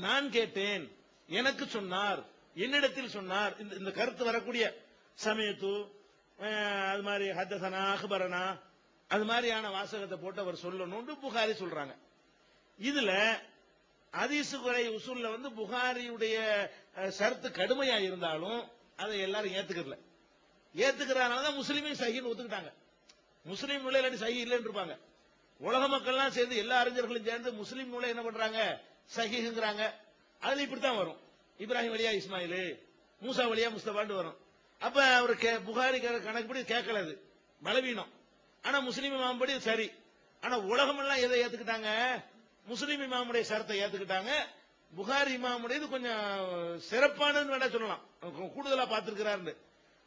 நான் கேட்டேன், எனக்கு சொன்னார், என்னிடத்தில் சொன்னார். இந்த கருத்து வரக்கூடிய சமயத்து அது மாதிரி ஹத்தசனா அக்பரனா அது மாதிரியான வாசகத்தை போட்டு அவர் சொல்லணும்னு புகாரி சொல்றாங்க. இதுல ஹதீசுகளை உசூல்ல புகாரியுடைய ஷர்த்து கடுமையா இருந்தாலும் அதை எல்லாரும் ஏத்துக்கல. ஏத்துக்கிறதுனாலதான் முஸ்லீமையும் சஹீன்னு ஒத்துக்கிட்டாங்க. முஸ்லீம் நூலை இல்லாட்டி சஹீஹ் இல்லைன்னு இருப்பாங்க. உலக மக்கள்லாம் சேர்ந்து எல்லா அறிஞர்களும் சேர்ந்து முஸ்லீம் நூலை என்ன பண்றாங்க, சஹீஹ்ங்கறாங்க. அதுல இப்படித்தான் வரும், இப்ராஹிம் வழியா இஸ்மாயில், மூசா வழியா முஸ்தபான்னு வரும். அப்ப அவர் புகாரி கணக்குப்படி கேட்கல, அது பலவீனம். ஆனா முஸ்லீம் இமாம் படி சரி. ஆனா உலகம் எல்லாம் எதை ஏத்துக்கிட்டாங்க, முஸ்லீம் இமாமுடைய ஷரத்தை ஏத்துக்கிட்டாங்க. புகாரி இமாமுடையது கொஞ்சம் சிறப்பானதுன்னு வேணா சொல்லலாம், கூடுதலா பார்த்திருக்கிறாரு.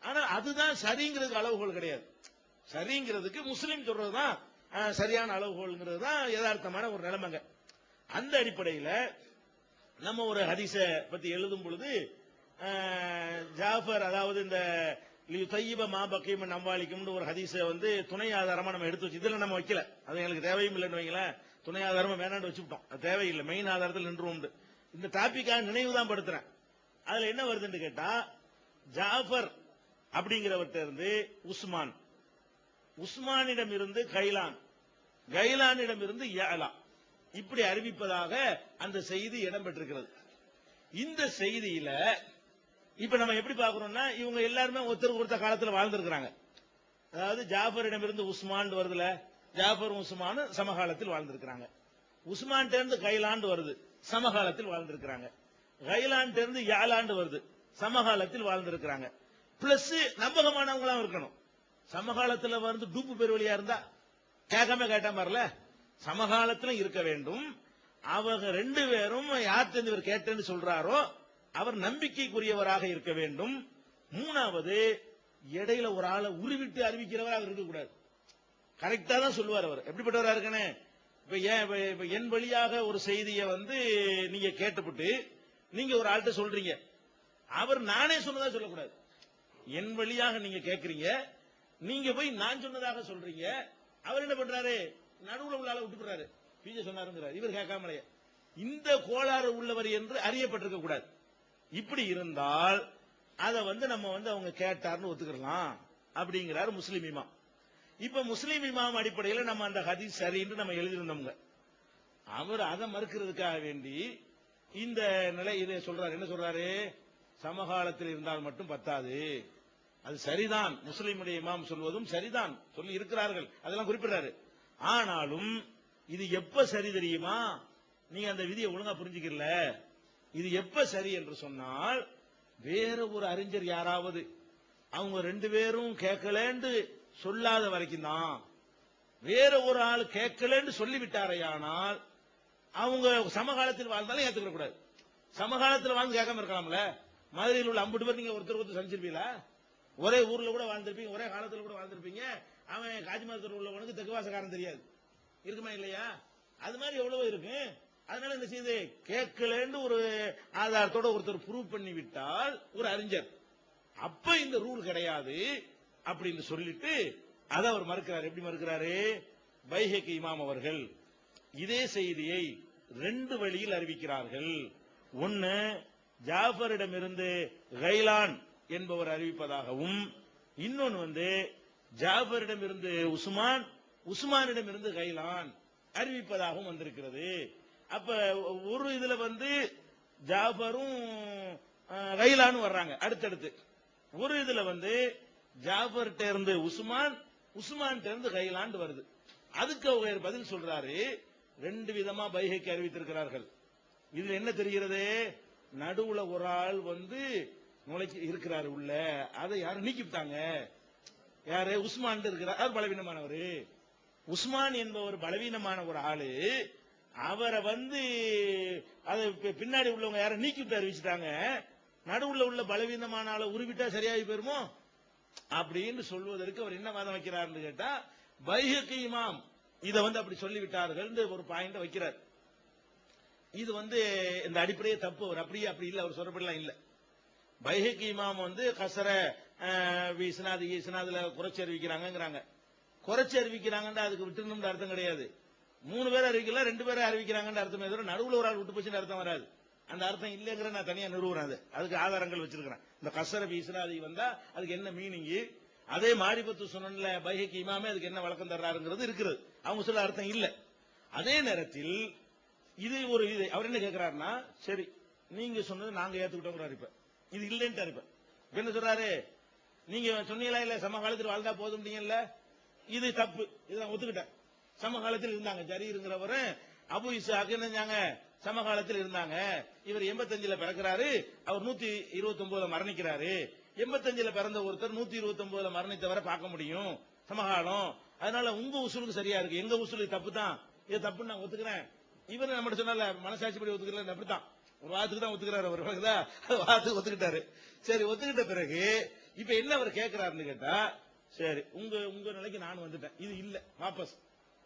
ஆனா அதுதான் சரிங்கிறதுக்கு அளவுகோல் கிடையாது. சரிங்கிறதுக்கு முஸ்லீம் சொல்றதுதான் சரியான அளவுகோல்ங்கிறது தான் யதார்த்தமான ஒரு நிலைமைங்க. அந்த அடிப்படையில் நம்ம ஒரு ஹதீஸ பத்தி எழுதும் பொழுது ஜாஃபர், அதாவது இந்த தையிப மாபக்கியம் நம்பாளிக்கும் ஒரு ஹதீஸ துணை ஆதாரமா நம்ம எடுத்து வச்சு இதுல நம்ம வைக்கல. அது எங்களுக்கு தேவையும் இல்லைன்னு வைங்களேன். துணை ஆதாரமா வேணான்னு வச்சுட்டோம், அது தேவையில்லை. மெயின் ஆதாரத்தில் நின்று இந்த டாபிக்காக நினைவு தான் படுத்துறேன். அதுல என்ன வருதுன்னு கேட்டா, ஜாஃபர் அப்படிங்கிறவர்கிட்ட இருந்து உஸ்மான், உஸ்மானிடம் இருந்து கைலான், கைலானிடம் இருந்து யாலா, இப்படி அறிவிப்பதாக அந்த செய்தி இடம்பெற்றிருக்கிறது. இந்த செய்தியில இப்ப நம்ம எப்படி பாக்குறோம்னா, இவங்க எல்லாருமே ஒருத்தருக்கு ஒருத்தர் காலத்தில் வாழ்ந்திருக்கிறாங்க. அதாவது ஜாஃபரிடம் இருந்து உஸ்மான் வருதுல, ஜாஃபர் உஸ்மான் சமகாலத்தில் வாழ்ந்திருக்கிறாங்க. உஸ்மான் இருந்து கைலாண்டு வருது, சமகாலத்தில் வாழ்ந்திருக்கிறாங்க. கைலாண்டு இருந்து யாலாண்டு வருது, சமகாலத்தில் வாழ்ந்திருக்கிறாங்க. பிளஸ் நம்பகமானவங்களாம் இருக்கணும். சமகாலத்தில் டூப்பு பெருவழியா இருந்தா கேட்காம கேட்டாம வரல, சமகாலத்தில் இருக்க வேண்டும். அவங்க ரெண்டு பேரும் யார்கிட்ட இவர் கேட்டேன்னு சொல்றாரோ அவர் நம்பிக்கைக்குரியவராக இருக்க வேண்டும். மூணாவது, இடையில ஒரு ஆளை உருவிட்டு அறிவிக்கிறவர் அவர் இருக்கக்கூடாது. கரெக்டா தான் சொல்லுவார் அவர். எப்படிப்பட்டவரா இருக்கனே, இப்ப என் வழியாக ஒரு செய்தியை நீங்க கேட்டுப்பட்டு நீங்க ஒரு ஆள்கிட்ட சொல்றீங்க, அவர் நானே சொன்னதா சொல்லக்கூடாது. என் வழியாக நீங்க கேட்கறீங்க, நீங்க போய் நான் சொன்னதாக சொல்றீங்க. அவர் என்ன பண்றாரு, நடுவுல உள்ள ஆளை விட்டுறாரு, பிஜே சொன்னாருங்கிறார், இவர் கேட்காமலே. இந்த கோளாறு உள்ளவர் என்று அறியப்பட்டிருக்க கூடாது. இப்படி இருந்தால் அதை நம்ம அவங்க கேட்டார்னு ஒத்துக்கலாம் அப்படிங்கிறார் முஸ்லீம் இமாம். இப்ப முஸ்லீம் இமாம் அடிப்படையில் நம்ம அந்த ஹதீஸ் சரின்னு நம்ம எழுதியிருந்தோம்ங்க. அவர் அதை மறுக்கிறதுக்காக வேண்டி இந்த நிலை இதை சொல்றாரு. என்ன சொல்றாரு, சமகாலத்தில் இருந்தால் மட்டும் பத்தாது, அது சரிதான், முஸ்லீமுடைய இமாம் சொல்வதும் சரிதான் சொல்லி இருக்கிறார்கள், அதெல்லாம் குறிப்பிடுறாரு. ஆனாலும் இது எப்ப சரி தெரியுமா, நீங்க அந்த விதியை ஒழுங்கா புரிஞ்சுக்கல. இது எப்ப சரி என்று சொன்னால், வேற ஒரு அறிஞர் யாராவது அவங்க ரெண்டு பேரும் கேட்கலன்னு சொல்லாத வரைக்கும் தான். வேற ஒரு ஆள் கேட்கலன்னு சொல்லிவிட்டாரையானால் அவங்க சமகாலத்தில் வாழ்ந்தாலும் ஏத்துக்க கூடாது. சமகாலத்தில் வாழ்ந்து கேட்காம இருக்கலாம்ல. மதுரையில் உள்ள 50 பேர் நீங்க ஒருத்தர் ஒருத்தர் சந்திச்சிருப்பீங்களா? ஒரே ஊர்ல கூட வாழ்ந்திருப்பீங்க, ஒரே காலத்தில் கூட வாழ்ந்திருப்பீங்க. அவன் காஜிமரத்தில் உள்ளவனுக்கு தெற்குவாசக்காரன் தெரியாது, இருக்குமா இல்லையா? அது மாதிரி எவ்வளவோ இருக்கு. அதனால என்ன செய்யுது, கேட்கலன்னு ஒரு ஆதாரத்தோட ஒருத்தர் ப்ரூவ் பண்ணி விட்டால் ஒரு அறிஞர், அப்ப இந்த ரூல் கிடையாது அப்படின்னு சொல்லிட்டு அதை அவர் மறுக்கிறார். எப்படி மறுக்கிறாரு, பைஹகி இமாம் அவர்கள் இதே செய்தியை ரெண்டு வழியில் அறிவிக்கிறார்கள். ஒன்னு, ஜாஃபரிடமிருந்து கைலான் என்பவர் அறிவிப்பதாகவும், இன்னொன்னு ஜாஃபரிடமிருந்து உஸ்மான், உஸ்மானிடமிருந்து கைலான் அறிவிப்பதாகவும் வந்திருக்கிறது. அப்ப ஒரு இதுல ஜாஃபரும் கைலானும் வர்றாங்க அடுத்தடுத்து. ஒரு இதுல ஜாஃபர்ட்ட இருந்து உஸ்மான், உஸ்மான் இருந்து கைலான் வருது. அதுக்கு அவர் பதில் சொல்றாரு, ரெண்டு விதமா பைஹகி அறிவித்திருக்கிறார்கள். இதுல என்ன தெரிகிறது, நடுவுல ஒரு ஆள் நுழைச்சு இருக்கிறாரு உள்ள, அதை யாரும் நீக்கிவிட்டாங்க. யாரு, உஸ்மான் இருக்கிறார், அவர் பலவீனமானவர். உஸ்மான் என்பவர் பலவீனமான ஒரு ஆளு, அவரை அதை பின்னாடி உள்ளவங்க யாரும் நீக்கிவிட்டு அறிவிச்சுட்டாங்க. நடுவுல உள்ள பலவீனமான ஆளை உருவிட்டா சரியாகி போயிருமோ அப்படின்னு சொல்வதற்கு அவர் என்ன வாதம் வைக்கிறார் கேட்டா, பைஹகி இமாம் இதை அப்படி சொல்லிவிட்டார்கள் ஒரு பாயிண்ட் வைக்கிறார். இது இந்த அடிப்படையே தப்பு. அவர் அப்படியே அப்படி இல்ல, அவர் சொல்றபடிலாம் இல்ல. பைஹகி இமாம் கசர இஸ்னாதுல குறைச்சி அறிவிக்கிறாங்க. குறைச்சி அறிவிக்கிறாங்கன்னு அதுக்கு விட்டுணும்னு அர்த்தம் கிடையாது. 3 பேர் அறிவிக்கல, 2 பேரை அறிவிக்கிறாங்கன்னு அர்த்தமே தவிர நடுவுல ஒரு ஆள் விட்டு போச்சுன்னு அர்த்தம் வராது. அந்த அர்த்தம் இல்லைங்கிற நான் தனியா நிறுவுறேன். அதுக்கு ஆதாரங்கள் வச்சிருக்கிறேன். இந்த கசர பீஸ்ராதி வந்தா அதுக்கு என்ன மீனிங், அதே மாரிபத்து சுனன்ல பைஹகி இமாமே அதுக்கு என்ன வழக்கம் தர்றாருங்கிறது இருக்குது. அவங்க சொல்ல அர்த்தம் இல்ல. அதே நேரத்தில் இது ஒரு இது அவர் என்ன கேட்கிறாருன்னா, சரி நீங்க சொன்னது நாங்க ஏத்துக்கிட்டோங்கிறாரு. இப்ப இது இல்லைன்ட்டாரு. இப்ப என்ன சொல்றாரு, நீங்க சொன்னீங்களா இல்ல சமகாலத்தில் வாழ்ந்தா போதும்னீங்கல்ல, இது தப்பு, இதை நான் ஒத்துக்கிட்டேன். சமகாலத்தில் இருந்தாங்க ஜரீருங்கிறவரு அபு இஸ்ஹாக் என்னஞ்சாங்க சமகாலத்தில் இருந்தாங்க. இவர் 85ல பிறக்கிறாரு, அவர் 129ல மரணிக்கிறாரு. 85ல பிறந்த ஒருத்தர் 129ல மரணித்தவரை பார்க்க முடியும் சமகாலம். அதனால உங்க உசூலுக்கு சரியா இருக்கு, எங்க உசூலுக்கு தப்பு தான், இது தப்புன்னு நான் ஒத்துக்கிறேன். இவர் நம்ம சொன்னால மனசாட்சிப்படி ஒத்துக்கல, அப்படித்தான் ஒரு வாரத்துக்கு தான் ஒத்துக்கிறாரு. அவர் வாரத்துக்கு ஒத்துக்கிட்டாரு. சரி ஒத்துக்கிட்ட பிறகு இப்ப என்ன அவர் கேட்கிறாருன்னு கேட்டா, சரி உங்க உங்க நிலைக்கு நான் வந்துட்டேன், இது இல்ல வாபஸ்,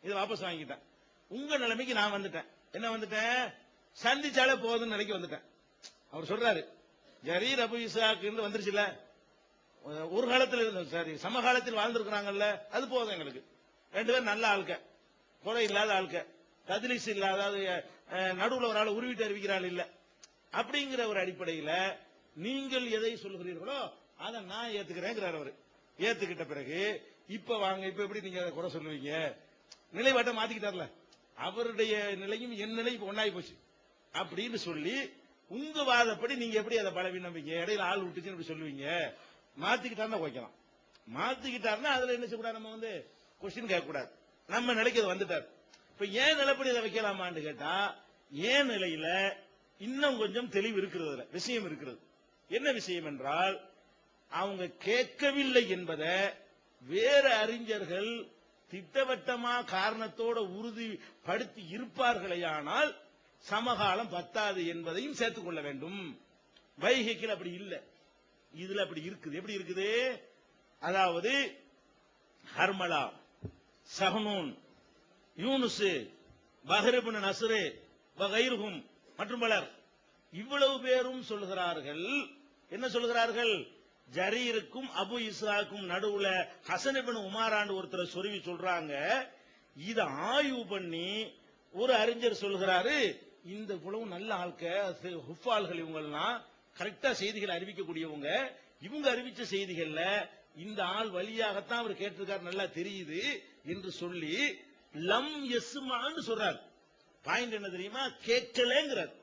இது வாபஸ் வாங்கிட்டேன். உங்க நிலைமைக்கு நான் வந்துட்டேன். என்ன வந்துட்டேன், சந்திச்சாலே போதும் நிலைக்கு வந்துட்டேன். அவர் சொல்றாரு ஜரீர் அபு இஸ்ஹாக் வந்துருச்சுல, ஒரு காலத்தில் இருந்தோம், சரி சமகாலத்தில் வாழ்ந்திருக்கிறாங்கல்ல, அது போதும் எங்களுக்கு. ரெண்டு பேரும் நல்ல ஆள்க, குறை இல்லாத ஆள்க, தத்லீஸ் இல்லாத, அதாவது நடுவுல ஒரு ஆள் உருவிட்டு அறிவிக்கிறாள் இல்ல, அப்படிங்கிற ஒரு அடிப்படையில நீங்கள் எதை சொல்லுகிறீர்களோ அதை நான் ஏத்துக்கிறேங்கிறார். அவர் ஏத்துக்கிட்ட பிறகு இப்ப வாங்க, இப்ப எப்படி நீங்க அதை குறை சொல்லுவீங்க, நிலைப்பாட்டை மாத்திக்கிட்டார்ல, அவருடைய நிலையும் என் நிலையும் ஒன்னாயி போச்சு அப்படின்னு சொல்லி உங்க வாதப்படி நீங்க எப்படி அதை பலவீனம் நம்பிக்கை இடையில ஆள் விட்டுச்சுன்னு இப்படி சொல்லுவீங்க. மாத்திக்கிட்டாருன்னா வைக்கலாம், மாத்திக்கிட்டாருன்னா அதுல என்ன செய்யக்கூடாது, நம்ம கொஸ்டின் கேட்க கூடாது, நம்ம நிலைக்கு அது வந்துட்டார். இப்ப ஏன் நிலைப்படி இதை வைக்கலாமான்னு கேட்டா, ஏன் நிலையில இன்னும் கொஞ்சம் தெளிவு இருக்கிறது, விஷயம் இருக்கிறது. என்ன விஷயம் என்றால், அவங்க கேட்கவில்லை என்பதை வேற அறிஞர்கள் திட்டவட்டமா காரணத்தோட உறுதிப்படுத்தி இருப்பார்களேயானால் சமகாலம் பத்தாது என்பதையும் சேர்த்துக் கொள்ள வேண்டும். பைஹகில் அப்படி இல்லை, இதுல அப்படி இருக்குது. எப்படி இருக்குது, அதாவது ஹர்மலா, சஹ்னூன், யூனுஸ், பஹர் இப்னு நஸ்ர் வகைருஹும் மற்றும் பலர், இவ்வளவு பேரும் சொல்கிறார்கள். என்ன சொல்கிறார்கள், ஜரீருக்கும் அபு இஸ்ஹாக்கும் நடுவுல ஹசன் இப்னு உமாரான்னு ஒருத்தர் சொருவி சொல்றாங்க. இத ஆய்வு பண்ணி ஒரு அறிஞர் சொல்கிறாரு, இந்த இவ்வளவு நல்ல ஆட்க ஹுஃபால்கள், இவங்கெல்லாம் கரெக்டா செய்திகளை அறிவிக்கக்கூடியவங்க, இவங்க அறிவிச்ச செய்திகள்ல இந்த ஆள் வழியாகத்தான் அவர் கேட்டிருக்காரு நல்லா தெரியுது என்று சொல்லி லம் யஸ்மான்னு சொல்றாரு. பாயிண்ட் என்ன தெரியுமா, கேட்கலங்கிறார்.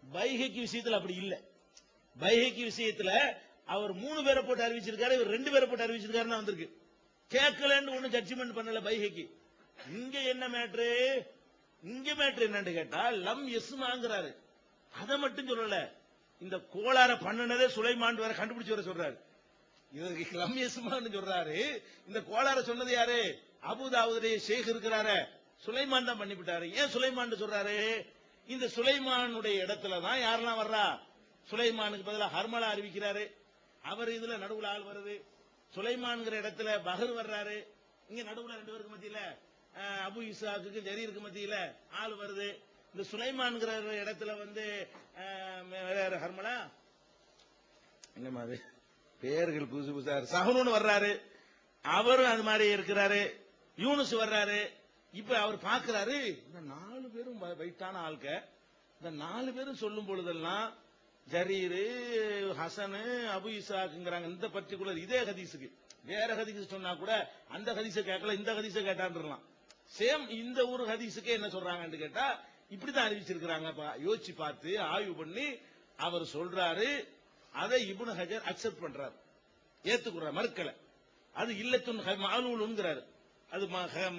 பைஹகி விஷயத்துல அப்படி இல்ல. பைஹகி விஷயத்துல அவர் 3 பேரை போட்டு அறிவிச்சிருக்காரு, இவர் 2 பேரை போட்டு அறிவிச்சிருக்காருன்னு வந்திருக்கு. கேட்கலன்னு ஒண்ணு ஜட்ஜ்மெண்ட் பண்ணல பைஹகி. இங்க என்ன மேட்ரு, இங்க மேட்ரு என்னன்னு கேட்டா லம் யஸ்மாங்கிறாரு. அதை மட்டும் சொல்லல, இந்த கோளார பண்ணினதே சுலைமான் வேற கண்டுபிடிச்சு வர சொல்றாரு. இது லம் யஸ்மான்னு சொல்றாரு. இந்த கோளார சொன்னது யாரு, அபுதாவுடைய ஷேக் இருக்கிறாரு, சுலைமான் தான் பண்ணிவிட்டாரு. ஏன் சுலைமான் சொல்றாரு, இந்த சுலைமானுடைய இடத்துல தான் யாரெல்லாம் வர்றா, சுலைமானுக்கு பதிலா ஹர்மலா அறிவிக்கிறாரு, அவர் இதுல நடுவுல ஆள் வருது. சுலைமான்ங்கிற இடத்துல பஹர் வர்றாரு, இங்க நடுவுல 2 பேருக்கு மத்தியில அபு இஸ்ஹாக்கு ஜரீருக்கு மத்தியில ஆள் வருது. இந்த சுலைமான்ங்கிற இடத்துல ஹர்மலா என்ன மாதிரி பேர்கள் புதுசு புதுசா, சஹ்னூன் வர்றாரு, அவரும் அது மாதிரி இருக்கிறாரு, யூனுஸ் வர்றாரு. இப்ப அவர் பாக்குறாரு, இந்த 4 பேரும் வைட்டான ஆள்க, இந்த 4 பேரும் சொல்லும் பொழுதெல்லாம் ஜரீரு, ஹசனு, அபு இஸ்ஹாக்குங்கிறாங்க. இந்த பர்டிகுலர் இதே ஹதீஸுக்கு வேற ஹதீஸ் சொன்னா கூட அந்த ஹதீஸை கேட்கல, இந்த ஹதீஸை கேட்டான்றான். சேம் இந்த ஒரு ஹதீஸுக்கே என்ன சொல்றாங்கன்னு கேட்டா இப்படிதான் அறிவிச்சிருக்கிறாங்க. யோசிச்சு பார்த்து ஆய்வு பண்ணி அவர் சொல்றாரு. அதை இப்னு ஹஜர் அக்செப்ட் பண்றாரு, ஏத்துக்கிறார், மறுக்கல. அது இல்லத்துன் மாலூலுங்கிறாரு. அது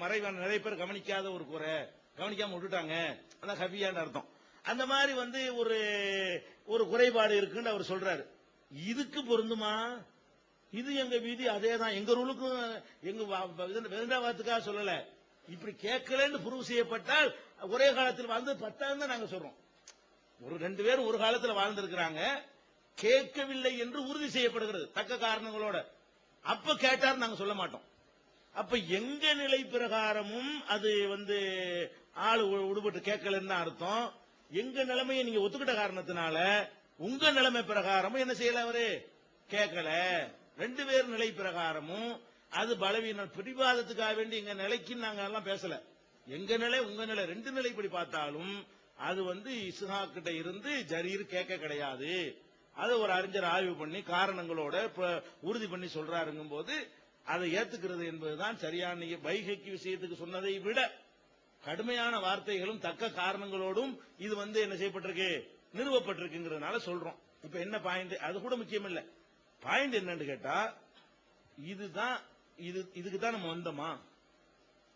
மறைவான நிறைய பேர் கவனிக்காத ஒரு குறை, கவனிக்காம விட்டுட்டாங்க, அதான் ஹபியான்னு அர்த்தம். அந்த மாதிரி ஒரு குறைபாடு இருக்குன்னு அவர் சொல்றாரு. இதுக்கு பொருந்துமா, இது எங்க விதி, அதே தான் எங்க ரூலுக்கும், எங்க வேண்டாவாத்துக்காக சொல்லல. இப்படி கேட்கலன்னு ப்ரூவ் செய்யப்பட்டால் ஒரே காலத்தில் வாழ்ந்து 10 தான் நாங்க சொல்றோம். ஒரு 2 பேரும் ஒரு காலத்தில் வாழ்ந்திருக்கிறாங்க, கேட்கவில்லை என்று உறுதி செய்யப்படுகிறது தக்க காரணங்களோட, அப்ப கேட்டார் நாங்க சொல்ல மாட்டோம். அப்ப எங்க நிலை பிரகாரமும் அது ஆளு விடுபட்டு கேட்கலன்னு அர்த்தம். எங்க நிலைமையை நீங்க ஒத்துக்கிட்ட காரணத்தினால உங்க நிலைமை பிரகாரமும் என்ன செய்யல, அவரு கேட்கல. 2 பேர் நிலை பிரகாரமும் அது பலவீனம். பிடிவாதத்துக்காக வேண்டி எங்க நிலைக்கு நாங்க எல்லாம் பேசல. எங்க நிலை உங்க நிலை 2 நிலைப்படி பார்த்தாலும் அது வந்து இஸ்ஹாக் கிட்ட இருந்து ஜரீர் கேட்க கிடையாது. அதை ஒரு அறிஞர் ஆய்வு பண்ணி காரணங்களோட உறுதி பண்ணி சொல்றாருங்கும் போது அதை ஏத்துக்கிறது என்பதுதான் சரியான. பைஹக்கி விஷயத்துக்கு சொன்னதை விட கடுமையான வார்த்தைகளும் தக்க காரணங்களோடும் இது வந்து என்ன செய்யப்பட்டிருக்கு, நிறுவப்பட்டிருக்குங்கிறதுனால சொல்றோம். இப்ப என்ன பாயிண்ட், அது கூட முக்கியம் இல்ல. பாயிண்ட் என்னன்னு கேட்டா, இதுதான் இதுக்கு தான் நம்ம வந்தோமா?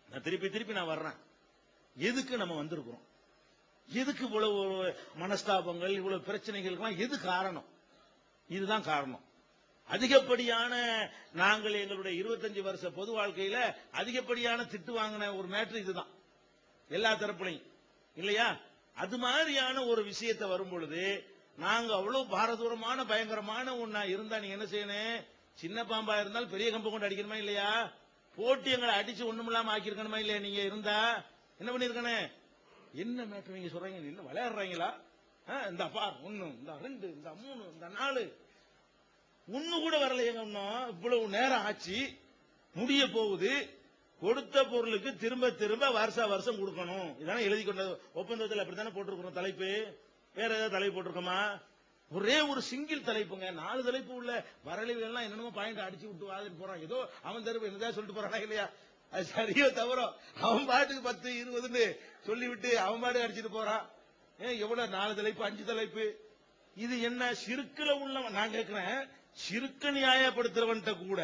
நான் திருப்பி நான் வர்றேன். எதுக்கு நம்ம வந்திருக்கிறோம்? எதுக்கு இவ்வளவு மனஸ்தாபங்கள், இவ்வளவு பிரச்சனைகளுக்கெல்லாம் எது காரணம்? இதுதான் காரணம். அதிகப்படியான நாங்கள் எங்களுடைய 25 வருஷ பொது வாழ்க்கையில அதிகப்படியான திட்டு வாங்கின ஒரு மேட்ரு இதுதான், எல்லா தரப்புலையும் இல்லையா? அது மாதிரியான ஒரு விஷயத்தை வரும் பொழுது நாங்க அவ்வளவு பாரதூரமான பயங்கரமான ஒன்னா இருந்தா நீங்க என்ன செய்யணும்? சின்ன பாம்பா இருந்தால் பெரிய கம்பை கொண்டு அடிக்கணுமா இல்லையா? போட்டி எங்களை அடிச்சு ஒண்ணுமில்லாம ஆக்கிருக்கணுமா இல்லையா? நீங்க இருந்தா என்ன பண்ணிருக்கணும்? என்ன மேட்ரு நீங்க சொல்றீங்க? என்ன விளையாடுறீங்களா? இந்த பார் 1, இந்த 2, இந்த 3, இந்த 4 ஒண்ணு கூட வரலையேங்க. இன்னும் இவ்வளவு நேரம் ஆச்சு, முடிய போகுது. கொடுத்த பொருளுக்கு திரும்ப வருஷம் கொடுக்கணும். இதான எழுதி கொண்ட ஒப்பந்தத்தில் அப்படித்தானே போட்டிருக்கிறோம் தலைப்பு. வேற ஏதாவது தலைப்பு போட்டிருக்கோமா? ஒரே ஒரு சிங்கிள் தலைப்புங்க. 4 தலைப்பு உள்ள வரலைகள் எல்லாம் என்னென்னமோ பாயிண்ட் அடிச்சு விட்டு வாதிட்டு போறான். ஏதோ அவன் தரப்பு என்னதான் சொல்லிட்டு போறானா இல்லையா? அது சரியோ தவறோ, அவன் பாட்டுக்கு 10, 20 சொல்லிவிட்டு அவன் பாட்டுக்கு அடிச்சுட்டு போறான். எவ்வளவு 4 தலைப்பு 5 தலைப்பு? இது என்ன சிறுக்குல உள்ளவன்? நான் கேட்கிறேன், சிறுக்க நியாயப்படுத்துறவன்ட்ட கூட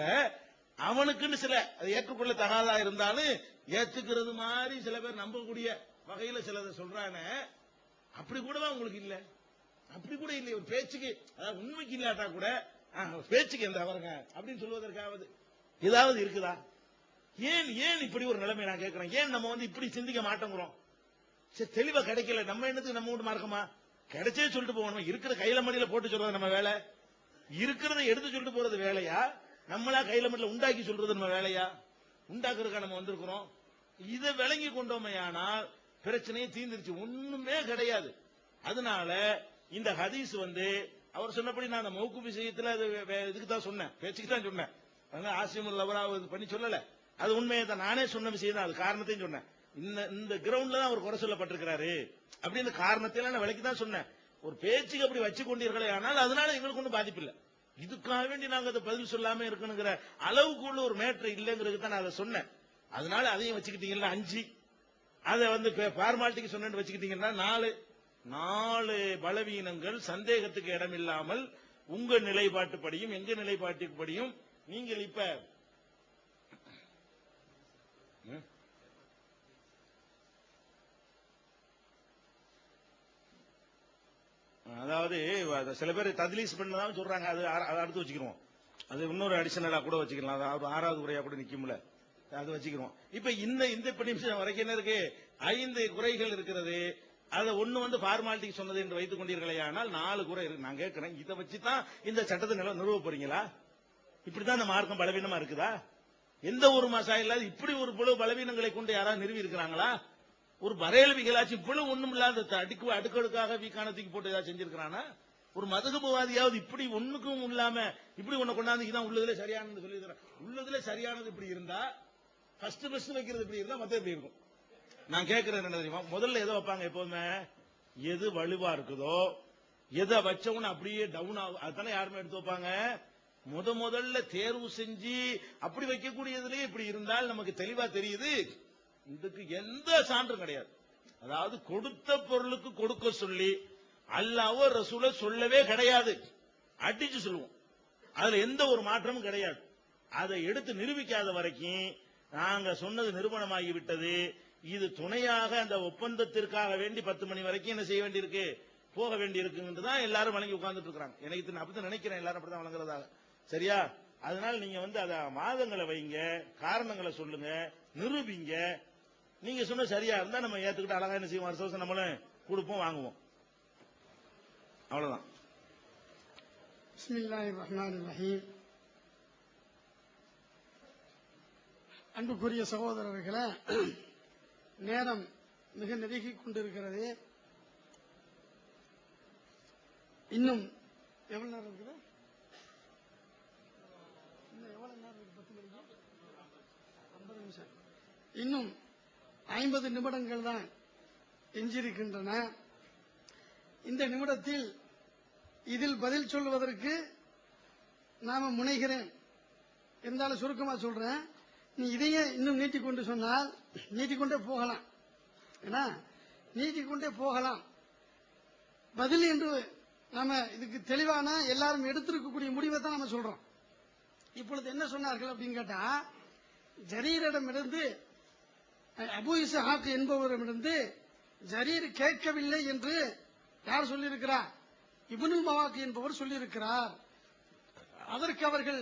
அவனுக்குன்னு சில ஏற்றுக்கொள்ள தகாதா இருந்தாலும் ஏத்துக்கிறது மாதிரி சில பேர் நம்பக்கூடிய வகையில சிலதை சொல்றானே, அப்படி கூடவா உங்களுக்கு இல்ல? அப்படி கூட இல்லை. ஒரு பேச்சுக்கு, அதாவது உண்மைக்கு இல்லாட்டா கூட பேச்சுக்கு எந்த அவருங்க அப்படின்னு சொல்வதற்காவது ஏதாவது இருக்குதா? ஏன் இப்படி ஒரு நிலைமை? நான் கேட்கிறேன், ஏன் நம்ம வந்து இப்படி சிந்திக்க மாட்டேங்கிறோம்? சரி, தெளிவா கிடைக்கல, நம்ம என்னத்துக்கு நம்ம வீட்டு மார்க்கமா? கிடைச்சே சொல்லிட்டு போகணும். இருக்கிற கையில மடியில போட்டு சொல்றது நம்ம வேலை, இருக்கிறத எடுத்து சொல்லிட்டு போறது வேலையா? நம்மளா கையில மடியில உண்டாக்கி சொல்றது நம்ம வேலையா? உண்டாக்குறதுக்கா நம்ம வந்திருக்கிறோம். இதை விளங்கி கொண்டோமையானால் பிரச்சனையே தீர்ந்துருச்சு, ஒண்ணுமே கிடையாது. அதனால இந்த ஹதீஸ் வந்து அவர் சொன்னபடி நான் அந்த மௌக்கு விஷயத்துல இதுக்கு தான் சொன்னேன், பேச்சுக்கு தான் சொன்னேன். ஆசிமுல் லவராவது பண்ணி சொல்லல, அது உண்மையை தான் நானே சொன்ன விஷயம் தான். அது காரணத்தையும் சொன்னேன். இந்த கிரவுண்ட்ல தான் அவர் குறை சொல்லப்பட்டிருக்கிறாரு அப்படின்னு காரணத்தையும் நான் விலைக்கு தான் சொன்னேன். ஒரு பேச்சுக்கு அப்படி வச்சு கொண்டீர்களே, ஆனால் அதனால எங்களுக்கு ஒன்றும் பாதிப்பு இல்லை. இதுக்காக வேண்டி நாங்க அதை பதில் சொல்லாம இருக்கணுங்கிற அளவுக்கு உள்ள ஒரு மேட்ரு இல்லைங்கிறது தான் நான் அதை சொன்னேன். அதனால அதையும் வச்சுக்கிட்டீங்கன்னா 5, அதை வந்து ஃபார்மாலிட்டிக்கு சொன்னு வச்சுக்கிட்டீங்கன்னா 4 பலவீனங்கள் சந்தேகத்துக்கு இடம் இல்லாமல் உங்க நிலைப்பாட்டுப்படியும் எங்க நிலைப்பாட்டுப்படியும் நீங்கள் இப்ப அதாவது சில பேர் தத்லீஸ் பண்ணதான் சொல்றாங்க. அது அடுத்து வச்சுக்கிறோம். அது இன்னொரு அடிஷனலா கூட வச்சுக்கலாம். அது 6வது குறையா கூட நிக்கும்ல, அது வச்சுக்கிறோம். இப்ப இந்த நிமிஷம் வரைக்கும் என்ன இருக்கு? 5 குறைகள் இருக்கிறது. அதை ஒண்ணு வந்து ஃபார்மாலிட்டிக்கு சொன்னது என்று வைத்துக் கொண்டீர்களே, ஆனால் 4 குறை இருக்கு. நான் கேட்கிறேன், இதை வச்சுதான் இந்த சட்டத்தை நிறுவ போறீங்களா? இப்படிதான் இந்த மார்க்கம் பலவீனமா இருக்குதா? எந்த ஒரு மசாயில்லாத இப்படி ஒரு புழு பலவீனங்களை கொண்டு யாராவது நிறுவி இருக்கிறாங்களா? ஒரு பரேலவிகளாச்சும் இவ்வளவு ஒண்ணும் இல்லாத அடுக்கடுக்காக வீக்கானத்துக்கு போட்டு ஏதாவது செஞ்சிருக்கிறானா? ஒரு மதகுபவாதியாவது இப்படி ஒண்ணுக்கும் இல்லாம இப்படி ஒண்ணு கொண்டாந்து இதான் உள்ளதுல சரியானது சொல்லி, உள்ளதுல சரியானது இப்படி இருந்தா ஃபர்ஸ்ட் வைக்கிறது இப்படி இருந்தா மத்த எப்படி இருக்கும்? நான் கேட்கிறேன் என்ன தெரியுமா, முதல்ல எதை வைப்பாங்க எப்போதுமே? எது வலுவா இருக்குதோ, எதை வச்சவன அப்படியே டவுன் ஆகும் அதுதானே யாருமே எடுத்து வைப்பாங்க. முதல்ல தேர்வு செஞ்சு அப்படி வைக்கக்கூடியதுலயே இப்படி இருந்தால் நமக்கு தெளிவா தெரியுது இதுக்கு எந்த சான்றும் கிடையாது. அதாவது கொடுத்த பொருளுக்கு கொடுக்க சொல்லி அல்லாஹ்வோ ரசூலோ சொல்லவே கிடையாது, அடிச்சு சொல்லுவோம். அதுல எந்த ஒரு மாற்றமும் கிடையாது. அதை எடுத்து நிரூபிக்காத வரைக்கும் நாங்க சொன்னது நிரூபணமாகி விட்டது. இது துணையாக அந்த ஒப்பந்தத்திற்காக வேண்டி 10 மணி வரைக்கும் என்ன செய்ய வேண்டியிருக்கு, போக வேண்டியிருக்குதான் எல்லாரும் வழங்கி உட்கார்ந்துட்டு இருக்காங்க. எனக்கு அப்படித்தான் நினைக்கிறேன், எல்லாரும் அப்படித்தான் வழங்குறதாக. சரியா? அதனால நீங்க வந்து அத வாதங்களை வைங்க, காரணங்களை சொல்லுங்க, நிரூபிங்க. நீங்க சொன்ன சரியா இருந்தா நம்ம ஏத்துக்கிட்டு அழகா என்ன செய்வோம், வருஷம் நம்மளும் கொடுப்போம், வாங்குவோம். அவ்வளவுதான். பிஸ்மில்லாஹிர் ரஹ்மானிர் ரஹீம். அன்புக்குரிய சகோதரர்களே, நேரம் மிக நெருங்கிக் கொண்டிருக்கிறது. இன்னும் எவ்வளவு நேரம் இருக்குது? எவ்வளவு நேரம் இருக்கு? 10 மணிக்கு 50 நிமிஷம். இன்னும் 50 நிமிடங்கள் தான் எஞ்சியிருக்கின்றன. இந்த நிமிடத்தில் இதில் பதில் சொல்வதற்கு நாம முனைகிறேன். இருந்தாலும் சுருக்கமா சொல்றேன். நீ இதையே இன்னும் நீட்டிக்கொண்டு சொன்னால் நீட்டிக்கொண்டே போகலாம். ஏன்னா நீட்டிக்கொண்டே போகலாம். பதில் என்று நாம இதுக்கு தெளிவான எல்லாரும் எடுத்திருக்கக்கூடிய முடிவை தான் நம்ம சொல்றோம். இப்பொழுது என்ன சொன்னார்கள் அப்படின்னு கேட்டா, ஜரீரிடமிருந்து அபூ இஸ்ஹாக் என்பவரிடமிருந்து ஜரீர் கேட்கவில்லை என்று யார் சொல்லியிருக்கிறார்? இப்னுல் மவாக்கி என்பவர் சொல்லியிருக்கிறார். அதற்கு அவர்கள்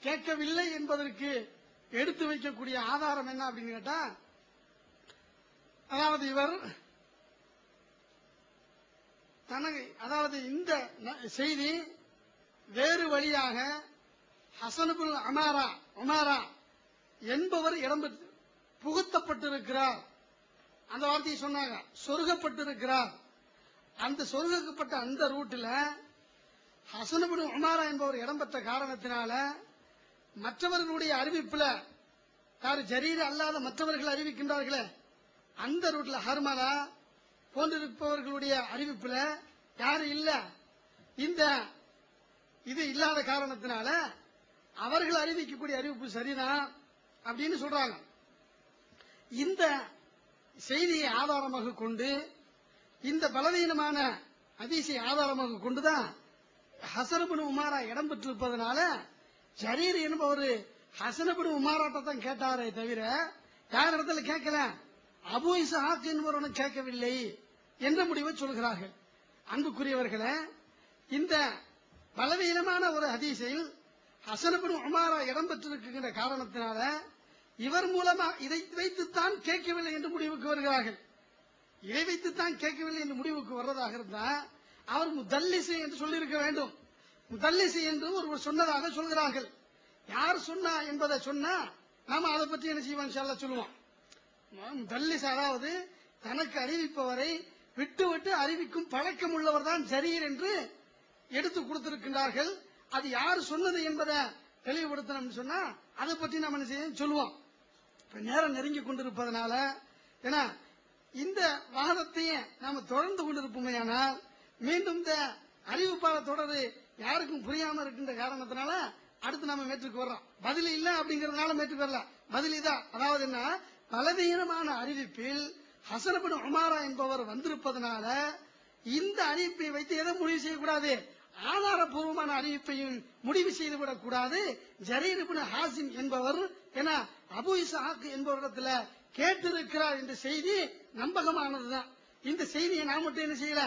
கேட்கவில்லை என்பதற்கு எடுத்து வைக்கக்கூடிய ஆதாரம் என்ன அப்படின்னு கேட்டா, அதாவது இவர் அதாவது இந்த செய்தி வேறு வழியாக ஹசன் இப்னு உமாரா என்பவர் இடம்பெற்று புகுத்தப்பட்டிருக்கிறார். அந்த வார்த்தையை சொன்னாங்க, சொருகப்பட்டிருக்கிறார். அந்த சொருகப்பட்ட அந்த ரூட்டில் ஹசன் இப்னு உமாரா என்பவர் இடம்பெற்ற காரணத்தினால மற்றவர்களுடைய அறிவிப்புல யாரு ஜரீர் அல்லாத மற்றவர்கள் அறிவிக்கின்றார்களே அந்த ரூட்ல ஹர்மலா போன்றிருப்பவர்களுடைய அறிவிப்புல யாரு இல்ல, இந்த இது இல்லாத காரணத்தினால அவர்கள் அறிவிக்கக்கூடிய அறிவிப்பு சரிதான் அப்படின்னு சொல்றாங்க. இந்த செய்தியை ஆதாரமாக கொண்டு, இந்த பலவீனமான ஹதீஸை ஆதாரமாக கொண்டுதான் ஹசன் இப்னு உமாரா இடம்பெற்றிருப்பதனால ஜரீர் என்பவர் ஹசன் இப்னு உமாராட்ட தான் கேட்டாரே தவிர யார் இடத்துல கேட்கல, அபூ இஸ்ஹாக் என்பவருடன் கேட்கவில்லை என்ற முடிவை சொல்கிறார்கள். அன்புக்குரியவர்களே, இந்த பலவீனமான ஒரு ஹதீஸில் ஹசன் இப்னு உமாரா இடம்பெற்றிருக்கின்ற காரணத்தினால இவர் மூலமா இதை வைத்துத்தான் கேட்கவில்லை என்று முடிவுக்கு வருகிறார்கள். இதை வைத்துத்தான் கேட்கவில்லை என்று முடிவுக்கு வர்றதாக இருந்தா அவர் முதல்லிசு என்று சொல்லியிருக்க வேண்டும். முதல்லிசு என்று ஒருவர் சொன்னதாக சொல்கிறார்கள். யார் சொன்னா என்பதை சொன்னா நாம அதை பற்றி என்ன செய்வோம், இன்ஷா அல்லாஹ் சொல்லுவோம். முதல்லிஸ் அதாவது தனக்கு அறிவிப்பவரை விட்டு விட்டு அறிவிக்கும் பழக்கம் உள்ளவர் தான் ஜரீர் என்று எடுத்து கொடுத்திருக்கின்றார்கள். அது யார் சொன்னது என்பதை தெளிவுபடுத்தணும் சொன்னா அதை பற்றி நம்ம என்ன செய்ய சொல்லுவோம். நேரம் நெருங்கி கொண்டிருப்பதனால ஏன்னா இந்த வாதத்தையே நாம தொடர்ந்து கொண்டிருப்போமையானால் மீண்டும் இந்த அறிவிப்பாளர் தொடரு யாருக்கும் புரியாம இருக்கின்ற காரணத்தினால அடுத்து நாம மேற்றுக்கு வர்றோம். பதில் இல்ல அப்படிங்கறதுனால மேற்றுக்கு வரல, பதில் இதான். அதாவது என்ன, பலவீனமான அறிவிப்பில் ஹசன் இப்னு உமாரா என்பவர் வந்திருப்பதனால இந்த அறிவிப்பை வைத்து எதை முடிவு செய்யக்கூடாது, ஆதாரபூர்வமான அறிவிப்பையும் முடிவு செய்துவிடக் கூடாது. ஜரீர் இப்னு ஹாசிம் என்பவர் என அபூ இஸ்ஹாக் என்பவரிடத்துல கேட்டிருக்கிறார் என்ற செய்தி நம்பகமானதுதான். இந்த செய்தியை நாம் மட்டும் என்ன செய்யல,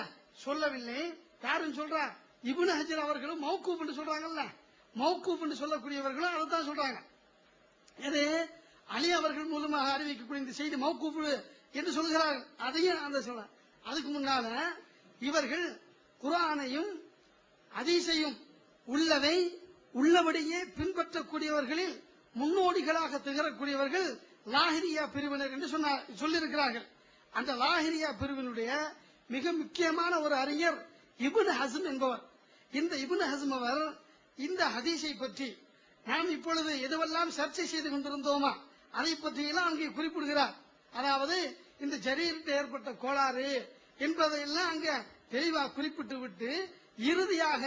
சொல்லவில்லை. யாரும் சொல்றா, இப்னு ஹஜர் அவர்களும் மௌகூப் என்று சொல்றாங்கல்ல, மௌகூப் என்று சொல்லக்கூடியவர்களும் அதைத்தான் சொல்றாங்க. இது அலி அவர்கள் மூலமாக அறிவிக்கக்கூடிய இந்த செய்தி மௌகூப் என்று சொல்கிறார்கள். அதையும் அந்த சொல்ல அதுக்கு முன்னால இவர்கள் குர்ஆனையும் ஹதீஸையும் உள்ளதை உள்ளபடியே பின்பற்றக்கூடியவர்களில் முன்னோடிகளாக திகழக்கூடியவர்கள் லாஹிரியா பிரிவினர் என்று சொல்லியிருக்கிறார்கள். அந்த லாஹிரியா பிரிவினுடைய மிக முக்கியமான ஒரு அறிஞர் இப்னு ஹஸ்ம் என்பவர். இந்த இப்னு ஹஸ்ம் அவர் இந்த ஹதீஸை பற்றி நாம் இப்பொழுது எதுவெல்லாம் சர்ச்சை செய்து கொண்டிருந்தோமா அதை பற்றியெல்லாம் அங்கே குறிப்பிடுகிறார். அதாவது இந்த ஜரீருக்கு ஏற்பட்ட கோளாறு என்பதையெல்லாம் அங்க தெளிவாக குறிப்பிட்டு விட்டு இறுதியாக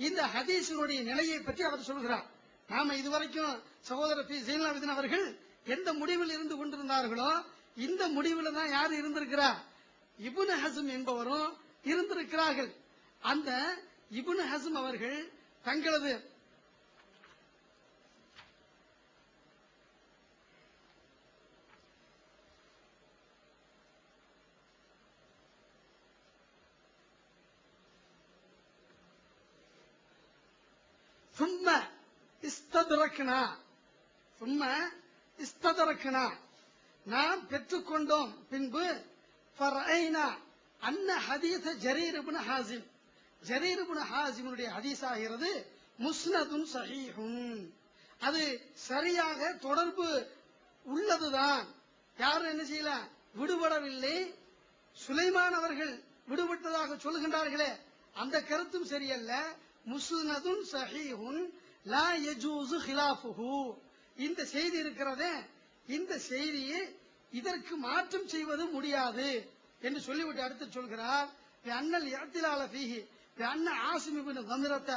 இந்த ஹதீஸினுடைய நிலையை பற்றி அவர் சொல்கிறார். நாம இதுவரைக்கும் சகோதரர் பி ஜெயினலாபிதீன் அவர்கள் எந்த முடிவில் இருந்து கொண்டிருந்தார்களோ இந்த முடிவில் தான் யார் இருந்திருக்கிறார், இப்னு ஹஸ்ம் என்பவரும் இருந்திருக்கிறார்கள். அந்த இப்னு ஹஸ்ம் அவர்கள் தங்களது நாம் பெற்றுக்கொண்டோம். பின்பு ஜரீர் இப்னு ஹாசிம், ஜரீர் இப்னு ஹாசிமுடைய ஹதீஸ் ஆகிறது முஸ்னதுன் ஸஹீஹுன், அது சரியாக தொடர்பு உள்ளதுதான். யாரும் என்ன செய்யல, விடுபடவில்லை. சுலைமான் அவர்கள் விடுபட்டதாக சொல்கின்றார்களே அந்த கருத்தும் சரியல்ல. முஸ்னதுன் ஸஹீஹுன் லா யஜூஸு ஹிலாஃபுஹு, இந்த செய்தி இருக்கிறதே இந்த செய்தியை இதற்கு மாற்றம் செய்வது முடியாது என்று சொல்லிவிட்டு அடுத்து சொல்கிறார் بأن الاعتلال فيه بأن عاصم بن ضمرة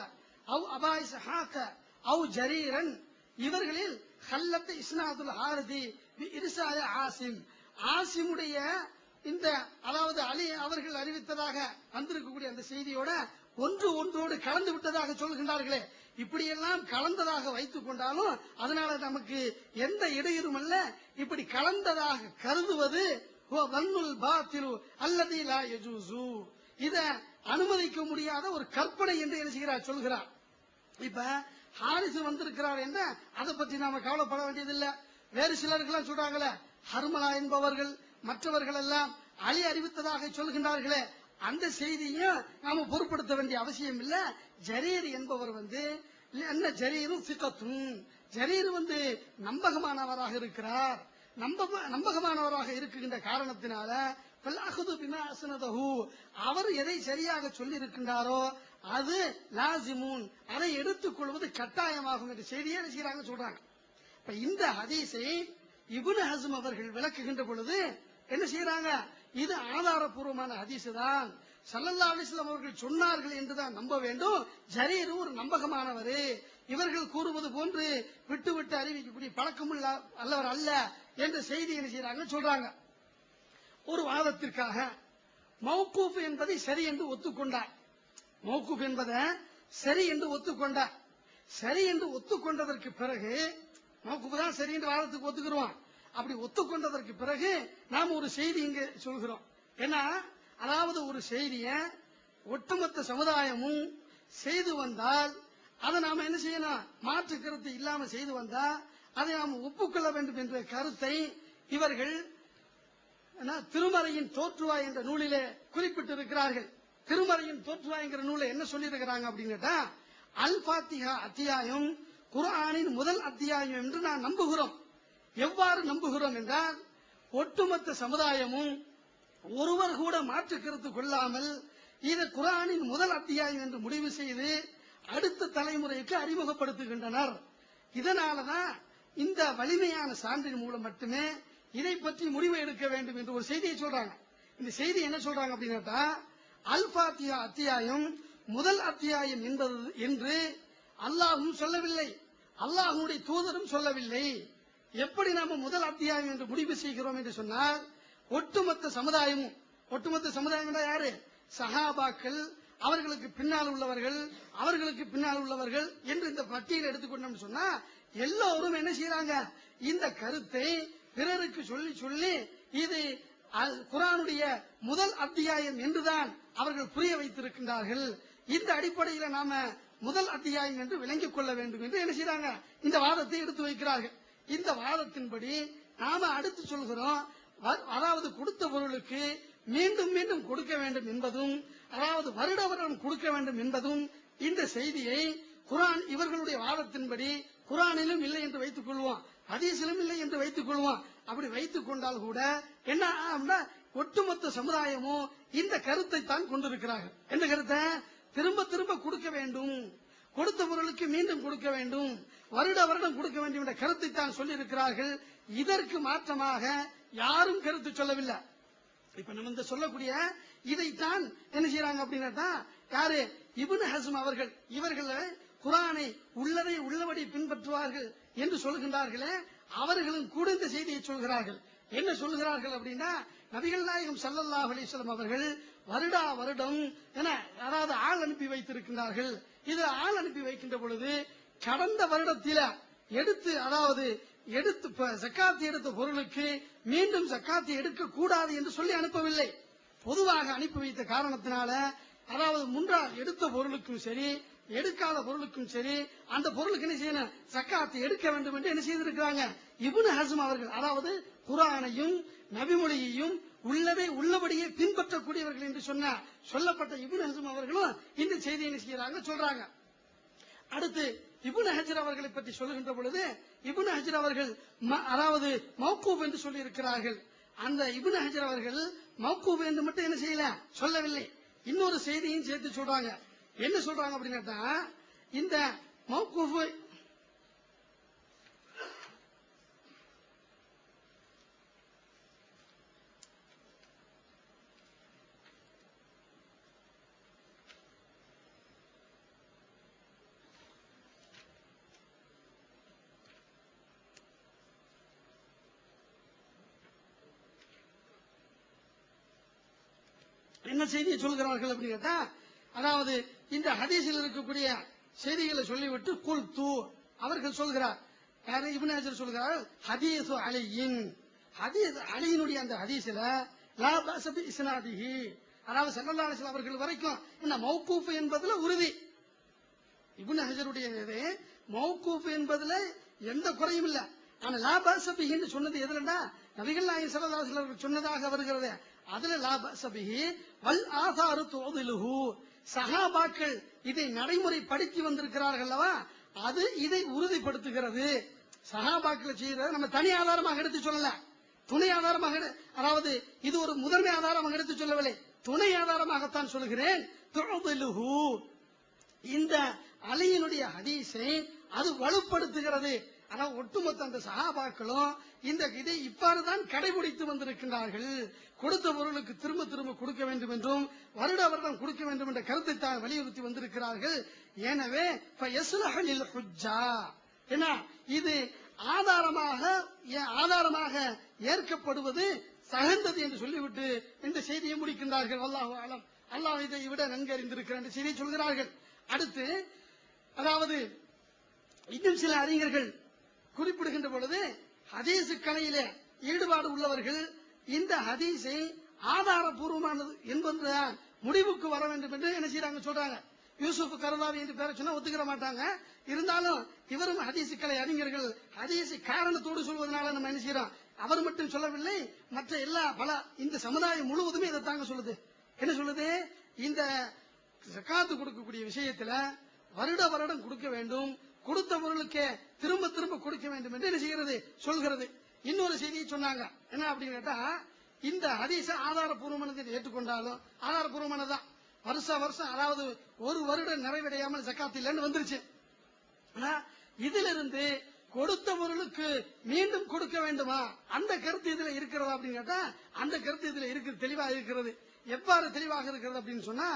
أو أبا إسحاق أو جريرا இவர்களில் خلت إسناد الحارث بإرسال عاصم ஆசிமுடைய இந்த அதாவது அலி அவர்கள் அறிவித்ததாக வந்திருக்கக்கூடிய அந்த செய்தியோட ஒன்றோடு கலந்து விட்டதாக சொல்கின்றார்களே, இப்படியெல்லாம் கலந்ததாக வைத்துக் கொண்டாலும் அதனால நமக்கு எந்த இடையூறும் அல்ல. இப்படி கலந்ததாக கருதுவது அல்லது லா யஜூசு, இத அனுமதிக்க முடியாத ஒரு கற்பனை என்று என்ன செய்கிறார் சொல்கிறார். இப்ப ஹாரிஸ் வந்திருக்கிறார் என்ன, அதை பற்றி நாம கவலைப்பட வேண்டியதில்லை. வேறு சிலருக்கெல்லாம் சொல்றாங்களே, ஹர்மலா என்பவர்கள் மற்றவர்கள் எல்லாம் அலி அறிவித்ததாக சொல்கின்றார்களே, அந்த செய்தியும் நாம பொருட்படுத்த வேண்டிய அவசியம் இல்ல. ஜரீர் என்பவர் என்ன ஜரீரும் சிக்கத்தும், ஜரீர் நம்பகமானவராக இருக்கிறார். நம்பகமானவராக இருக்கின்ற காரணத்தினால அவர் எதை சரியாக சொல்லி இருக்கின்றாரோ அது லாசிமூன், அதை எடுத்துக் கொள்வது கட்டாயமாகும் என்ற செய்தியை செய்யறாங்க சொல்றாங்க. இப்ப இந்த ஹதீஸை இப்னு ஹஸ்ம் அவர்கள் விளக்குகின்ற பொழுது என்ன செய்யறாங்க, இது ஆதாரபூர்வமான ஹதீஸ் தான், ஸல்லல்லாஹு அலைஹி வஸல்லம் அவர்கள் சொன்னார்கள் என்றுதான் நம்ப வேண்டும். ஜரீர் ஒரு நம்பகமானவர், இவர்கள் கூறுவது போன்று விட்டு விட்டு அறிவிக்கக்கூடிய பழக்கமுள்ள அல்லவர் அல்ல என்ற செய்தி என்ன செய்யறாங்க சொல்றாங்க. ஒரு வாதத்திற்காக மௌகூஃப் என்பதை சரி என்று ஒத்துக்கொண்டார். மௌகூஃப் என்பதை சரி என்று ஒத்துக்கொண்டார். சரி என்று ஒத்துக்கொண்டதற்கு பிறகு மௌகூஃப் தான் சரி என்று வாதத்துக்கு ஒத்துக்கிறோம். அப்படி ஒத்துக்கொண்டதற்கு பிறகு நாம் ஒரு செய்தி இங்க சொல்கிறோம். ஏன்னா அதாவது ஒரு செய்திய ஒட்டுமொத்த சமுதாயமும் செய்து வந்தால் அதை நாம என்ன செய்யணும், மாற்று கருத்து இல்லாம செய்து வந்தா அதை நாம் ஒப்புக்கொள்ள வேண்டும் என்ற கருத்தை இவர்கள் திருமறையின் தோற்றுவாய் என்ற நூலிலே குறிப்பிட்டிருக்கிறார்கள். திருமறையின் தோற்றுவாய் என்கிற நூலை என்ன சொல்லி இருக்கிறாங்க அப்படின்னா, அல் ஃபாத்திஹா அத்தியாயம் குர்ஆனின் முதல் அத்தியாயம் என்று நான் நம்புகிறோம். எவ்வாறு நம்புகிறோம் என்றால், ஒட்டுமொத்த சமுதாயமும் ஒருவர் கூட மாற்று கருத்து கொள்ளாமல் இது குர்ஆனின் முதல் அத்தியாயம் என்று முடிவு செய்து அடுத்த தலைமுறைக்கு அறிமுகப்படுத்துகின்றனர். இதனாலதான் இந்த வலிமையான சான்றின் மூலம் மட்டுமே இதை பற்றி முடிவு எடுக்க வேண்டும் என்று ஒரு செய்தியை சொல்றாங்க. இந்த செய்தி என்ன சொல்றாங்க அப்படின்னா, அல் ஃபாத்திஹா அத்தியாயம் முதல் அத்தியாயம் என்பது என்று அல்லாஹ்வும் சொல்லவில்லை, அல்லாஹ்வுடைய தூதரும் சொல்லவில்லை. எப்படி நாம முதல் அத்தியாயம் என்று முடிவு செய்கிறோம் என்று சொன்னால், ஒட்டுமொத்த சமுதாயம் யாரு, சஹாபாக்கள், அவர்களுக்கு பின்னால் உள்ளவர்கள் என்று இந்த பட்டியல் எடுத்துக்கொண்டோம் சொன்னா எல்லோரும் என்ன செய்யறாங்க, இந்த கருத்தை பிறருக்கு சொல்லி இது குர்ஆனுடைய முதல் அத்தியாயம் என்றுதான் அவர்கள் புரிய வைத்திருக்கின்றார்கள். இந்த அடிப்படையில் நாம முதல் அத்தியாயம் என்று விளங்கிக் கொள்ள வேண்டும் என்று என்ன செய்யறாங்க, இந்த வாதத்தை எடுத்து வைக்கிறார்கள். இந்த வாதத்தின்படி நாம அடுத்து சொல்கிறோம், அதாவது கொடுத்த பொருளுக்கு மீண்டும் மீண்டும் கொடுக்க வேண்டும் என்பதும், அதாவது வருட வருடம் கொடுக்க வேண்டும் என்பதும் இந்த செய்தியை குர்ஆன் இவர்களுடைய வாதத்தின்படி குர்ஆனிலும் இல்லை என்று வைத்துக் கொள்வோம், ஹதீஸிலும் இல்லை என்று வைத்துக் கொள்வோம். அப்படி வைத்துக் கொண்டால் கூட என்ன, ஒட்டுமொத்த சமுதாயமும் இந்த கருத்தை தான் கொண்டிருக்கிறார்கள். என்ன கருத்தை, திரும்ப திரும்ப கொடுக்க வேண்டும், கொடுத்த பொருளுக்கு மீண்டும் கொடுக்க வேண்டும், வருட வருடம் கொடுக்க வேண்டும் என்ற கருத்தை தான் சொல்லி இருக்கிறார்கள். இதற்கு மாற்றமாக யாரும் கருத்து சொல்லவில்லை. இப்ப நம்ம இந்த சொல்லக்கூடிய இதைத்தான் என்ன செய்யறாங்க அப்படின்னா, யாரு, இப்னு ஹஸ்ம் அவர்கள், இவர்கள் குர்ஆனை உள்ளதை உள்ளபடி பின்பற்றுவார்கள் என்று சொல்கின்றார்களே, அவர்களும் கூட இந்த செய்தியை சொல்கிறார்கள். என்ன சொல்கிறார்கள் அப்படின்னா, நபிகள் நாயகம் ஸல்லல்லாஹு அலைஹி வஸல்லம் அவர்கள் வருடா வருடம் அதாவது ஆள் அனுப்பி வைத்திருக்கிறார்கள். இது ஆள் அனுப்பி வைக்கின்ற பொழுது கடந்த வருடத்தில எடுத்து ஜக்காத் எடுத்த பொருளுக்கு மீண்டும் ஜக்காத் எடுக்க கூடாது என்று சொல்லி அனுப்பவில்லை. பொதுவாக அனுப்பி வைத்த காரணத்தினால, அதாவது முன்னால் எடுத்த பொருளுக்கும் சரி எடுக்காத பொருளுக்கும் சரி அந்த பொருளுக்கு என்ன செய்யணும், ஜக்காத் எடுக்க வேண்டும் என்று என்ன செய்திருக்கிறாங்க இப்னு ஹஸ்ம் அவர்கள். அதாவது குர்ஆனையும் நபிமொழியையும் உள்ளதை உள்ளபடியே பின்பற்றக்கூடியவர்கள் என்று சொல்லப்பட்ட இப்னு ஹஸ்ம் அவர்களும் இந்த செய்தியை என்ன செய்யறாங்க சொல்றாங்க. அடுத்து இப்னு ஹஜர் அவர்களை பற்றி சொல்லுகின்ற பொழுது, இப்னு ஹஜர் அவர்கள் அதாவது மௌகூப் என்று சொல்லி இருக்கிறார்கள். அந்த இப்னு ஹஜர் அவர்கள் மௌகூப் என்று மட்டும் என்ன செய்யல சொல்லவில்லை, இன்னொரு செய்தியும் சேர்த்து சொல்றாங்க. என்ன சொல்றாங்க அப்படின்னா, இந்த மௌகூப் என்ன செய்தியை சொல்கிறார்கள் அப்படின்னு கேட்டா, அதாவது இந்த ஹதீஸில் இருக்கக்கூடிய செய்திகளை சொல்லிவிட்டு குல்து அவர்கள் சொல்கிறார். யாரு? இப்னு ஹஜர் சொல்கிறார், ஹதீஸு அலியின், ஹதீஸ் அலியினுடைய அந்த ஹதீஸ்ல லா பஸ பி இஸ்னாதிஹி, அதாவது ஸல்லல்லாஹு அலைஹி வஸல்லம் அவர்கள் வரைக்கும் என்ன மௌகூஃப் என்பதுல உறுதி. இப்னு ஹஜருடைய இது மௌகூஃப் என்பதுல எந்த குறையும் இல்ல. ஆனா லா பஸ பிஹின்னு சொன்னது எதுலன்னா, நபிகள் நாயகம் ஸல்லல்லாஹு அலைஹி வஸல்லம் சொன்னதாக வருகிறது. அதுல லா பஸ பிஹி வல் ஆசாரு துதுலுஹு, சஹாபாக்கள் இதை நடைமுறைப்படுத்தி வந்திருக்கிறார்கள் அல்லவா, அது இதை உறுதிப்படுத்துகிறது. சஹாபாக்கள் செய்யறது நம்ம தனி ஆதாரமாக எடுத்து சொல்லல, துணை ஆதாரமாக அதாவது இது ஒரு முதன்மை ஆதாரமாக எடுத்து சொல்லவில்லை, துணை ஆதாரமாகத்தான் சொல்கிறேன். துதுலுஹு, இந்த அலியினுடைய ஹதீஸை அது வலுப்படுத்துகிறது. ஆனா ஒட்டுமொத்த அந்த சஹாபாக்களும் இந்த இதை இவ்வாறுதான் கடைபிடித்து வந்திருக்கின்றார்கள். கொடுத்த பொருளுக்கு திரும்ப திரும்ப கொடுக்க வேண்டும் என்றும் வருட வருடம் கொடுக்க வேண்டும் என்ற கருத்தை தான் வலியுறுத்தி வந்திருக்கிறார்கள். எனவே என்ன இது ஆதாரமாக ஏற்கப்படுவது தகுந்தது என்று சொல்லிவிட்டு இந்த செய்தியை முடிக்கின்றார்கள். அல்லாஹு அலம், அல்லாஹ் இதை விட நன்கு அறிந்திருக்கிற இந்த செய்தியை சொல்கிறார்கள். அடுத்து அதாவது இன்னும் சில அறிஞர்கள் குறிப்பிடுகின்ற பொழுது ஹதீஸ் கலையிலே ஈடுபாடு உள்ளவர்கள் இந்த ஹதீஸை ஆதாரபூர்வமானது என்பதுதான் முடிவுக்கு வர வேண்டும் என்று என்ன செய்யறாங்க சொல்றாங்க. யூசுப் கருதாவி என்று பேர சொன்னா ஒத்துக்கிற மாட்டாங்க. இருந்தாலும் இவரும் ஹதீஸ் கலை அறிஞர்கள் ஹதீஸை காரணத்தோடு சொல்வதனால நம்ம என்ன செய்யறோம், அவர் மட்டும் சொல்லவில்லை, மற்ற எல்லா பல இந்த சமுதாயம் முழுவதுமே இதை தாங்க சொல்லுது. என்ன சொல்லுது, இந்த ஜகாத்து கொடுக்கக்கூடிய விஷயத்துல வருட வருடம் கொடுக்க வேண்டும், கொடுத்த பொருளுக்கு திரும்ப திரும்ப கொடுக்க வேண்டும் என்று என்ன செய்கிறது சொல்கிறது. இன்னொரு செய்தியை சொன்னாங்க. என்ன அப்படின்னு கேட்டா, இந்த ஹதீஸ ஆதாரபூர்வமானதை ஏற்றுக்கொண்டாலும் ஆதாரபூர்வமானதான் வருஷம் அதாவது ஒரு வருடம் நிறைவடையாமல் ஜகாத் இல்லைன்னு வந்துருச்சு. ஆனா இதிலிருந்து கொடுத்த பொருளுக்கு மீண்டும் கொடுக்க வேண்டுமா, அந்த கருத்து இதுல இருக்கிறதா அப்படின்னு கேட்டா, அந்த கருத்து இதுல இருக்கு, தெளிவாக இருக்கிறது. எவ்வாறு தெளிவாக இருக்கிறது அப்படின்னு சொன்னா,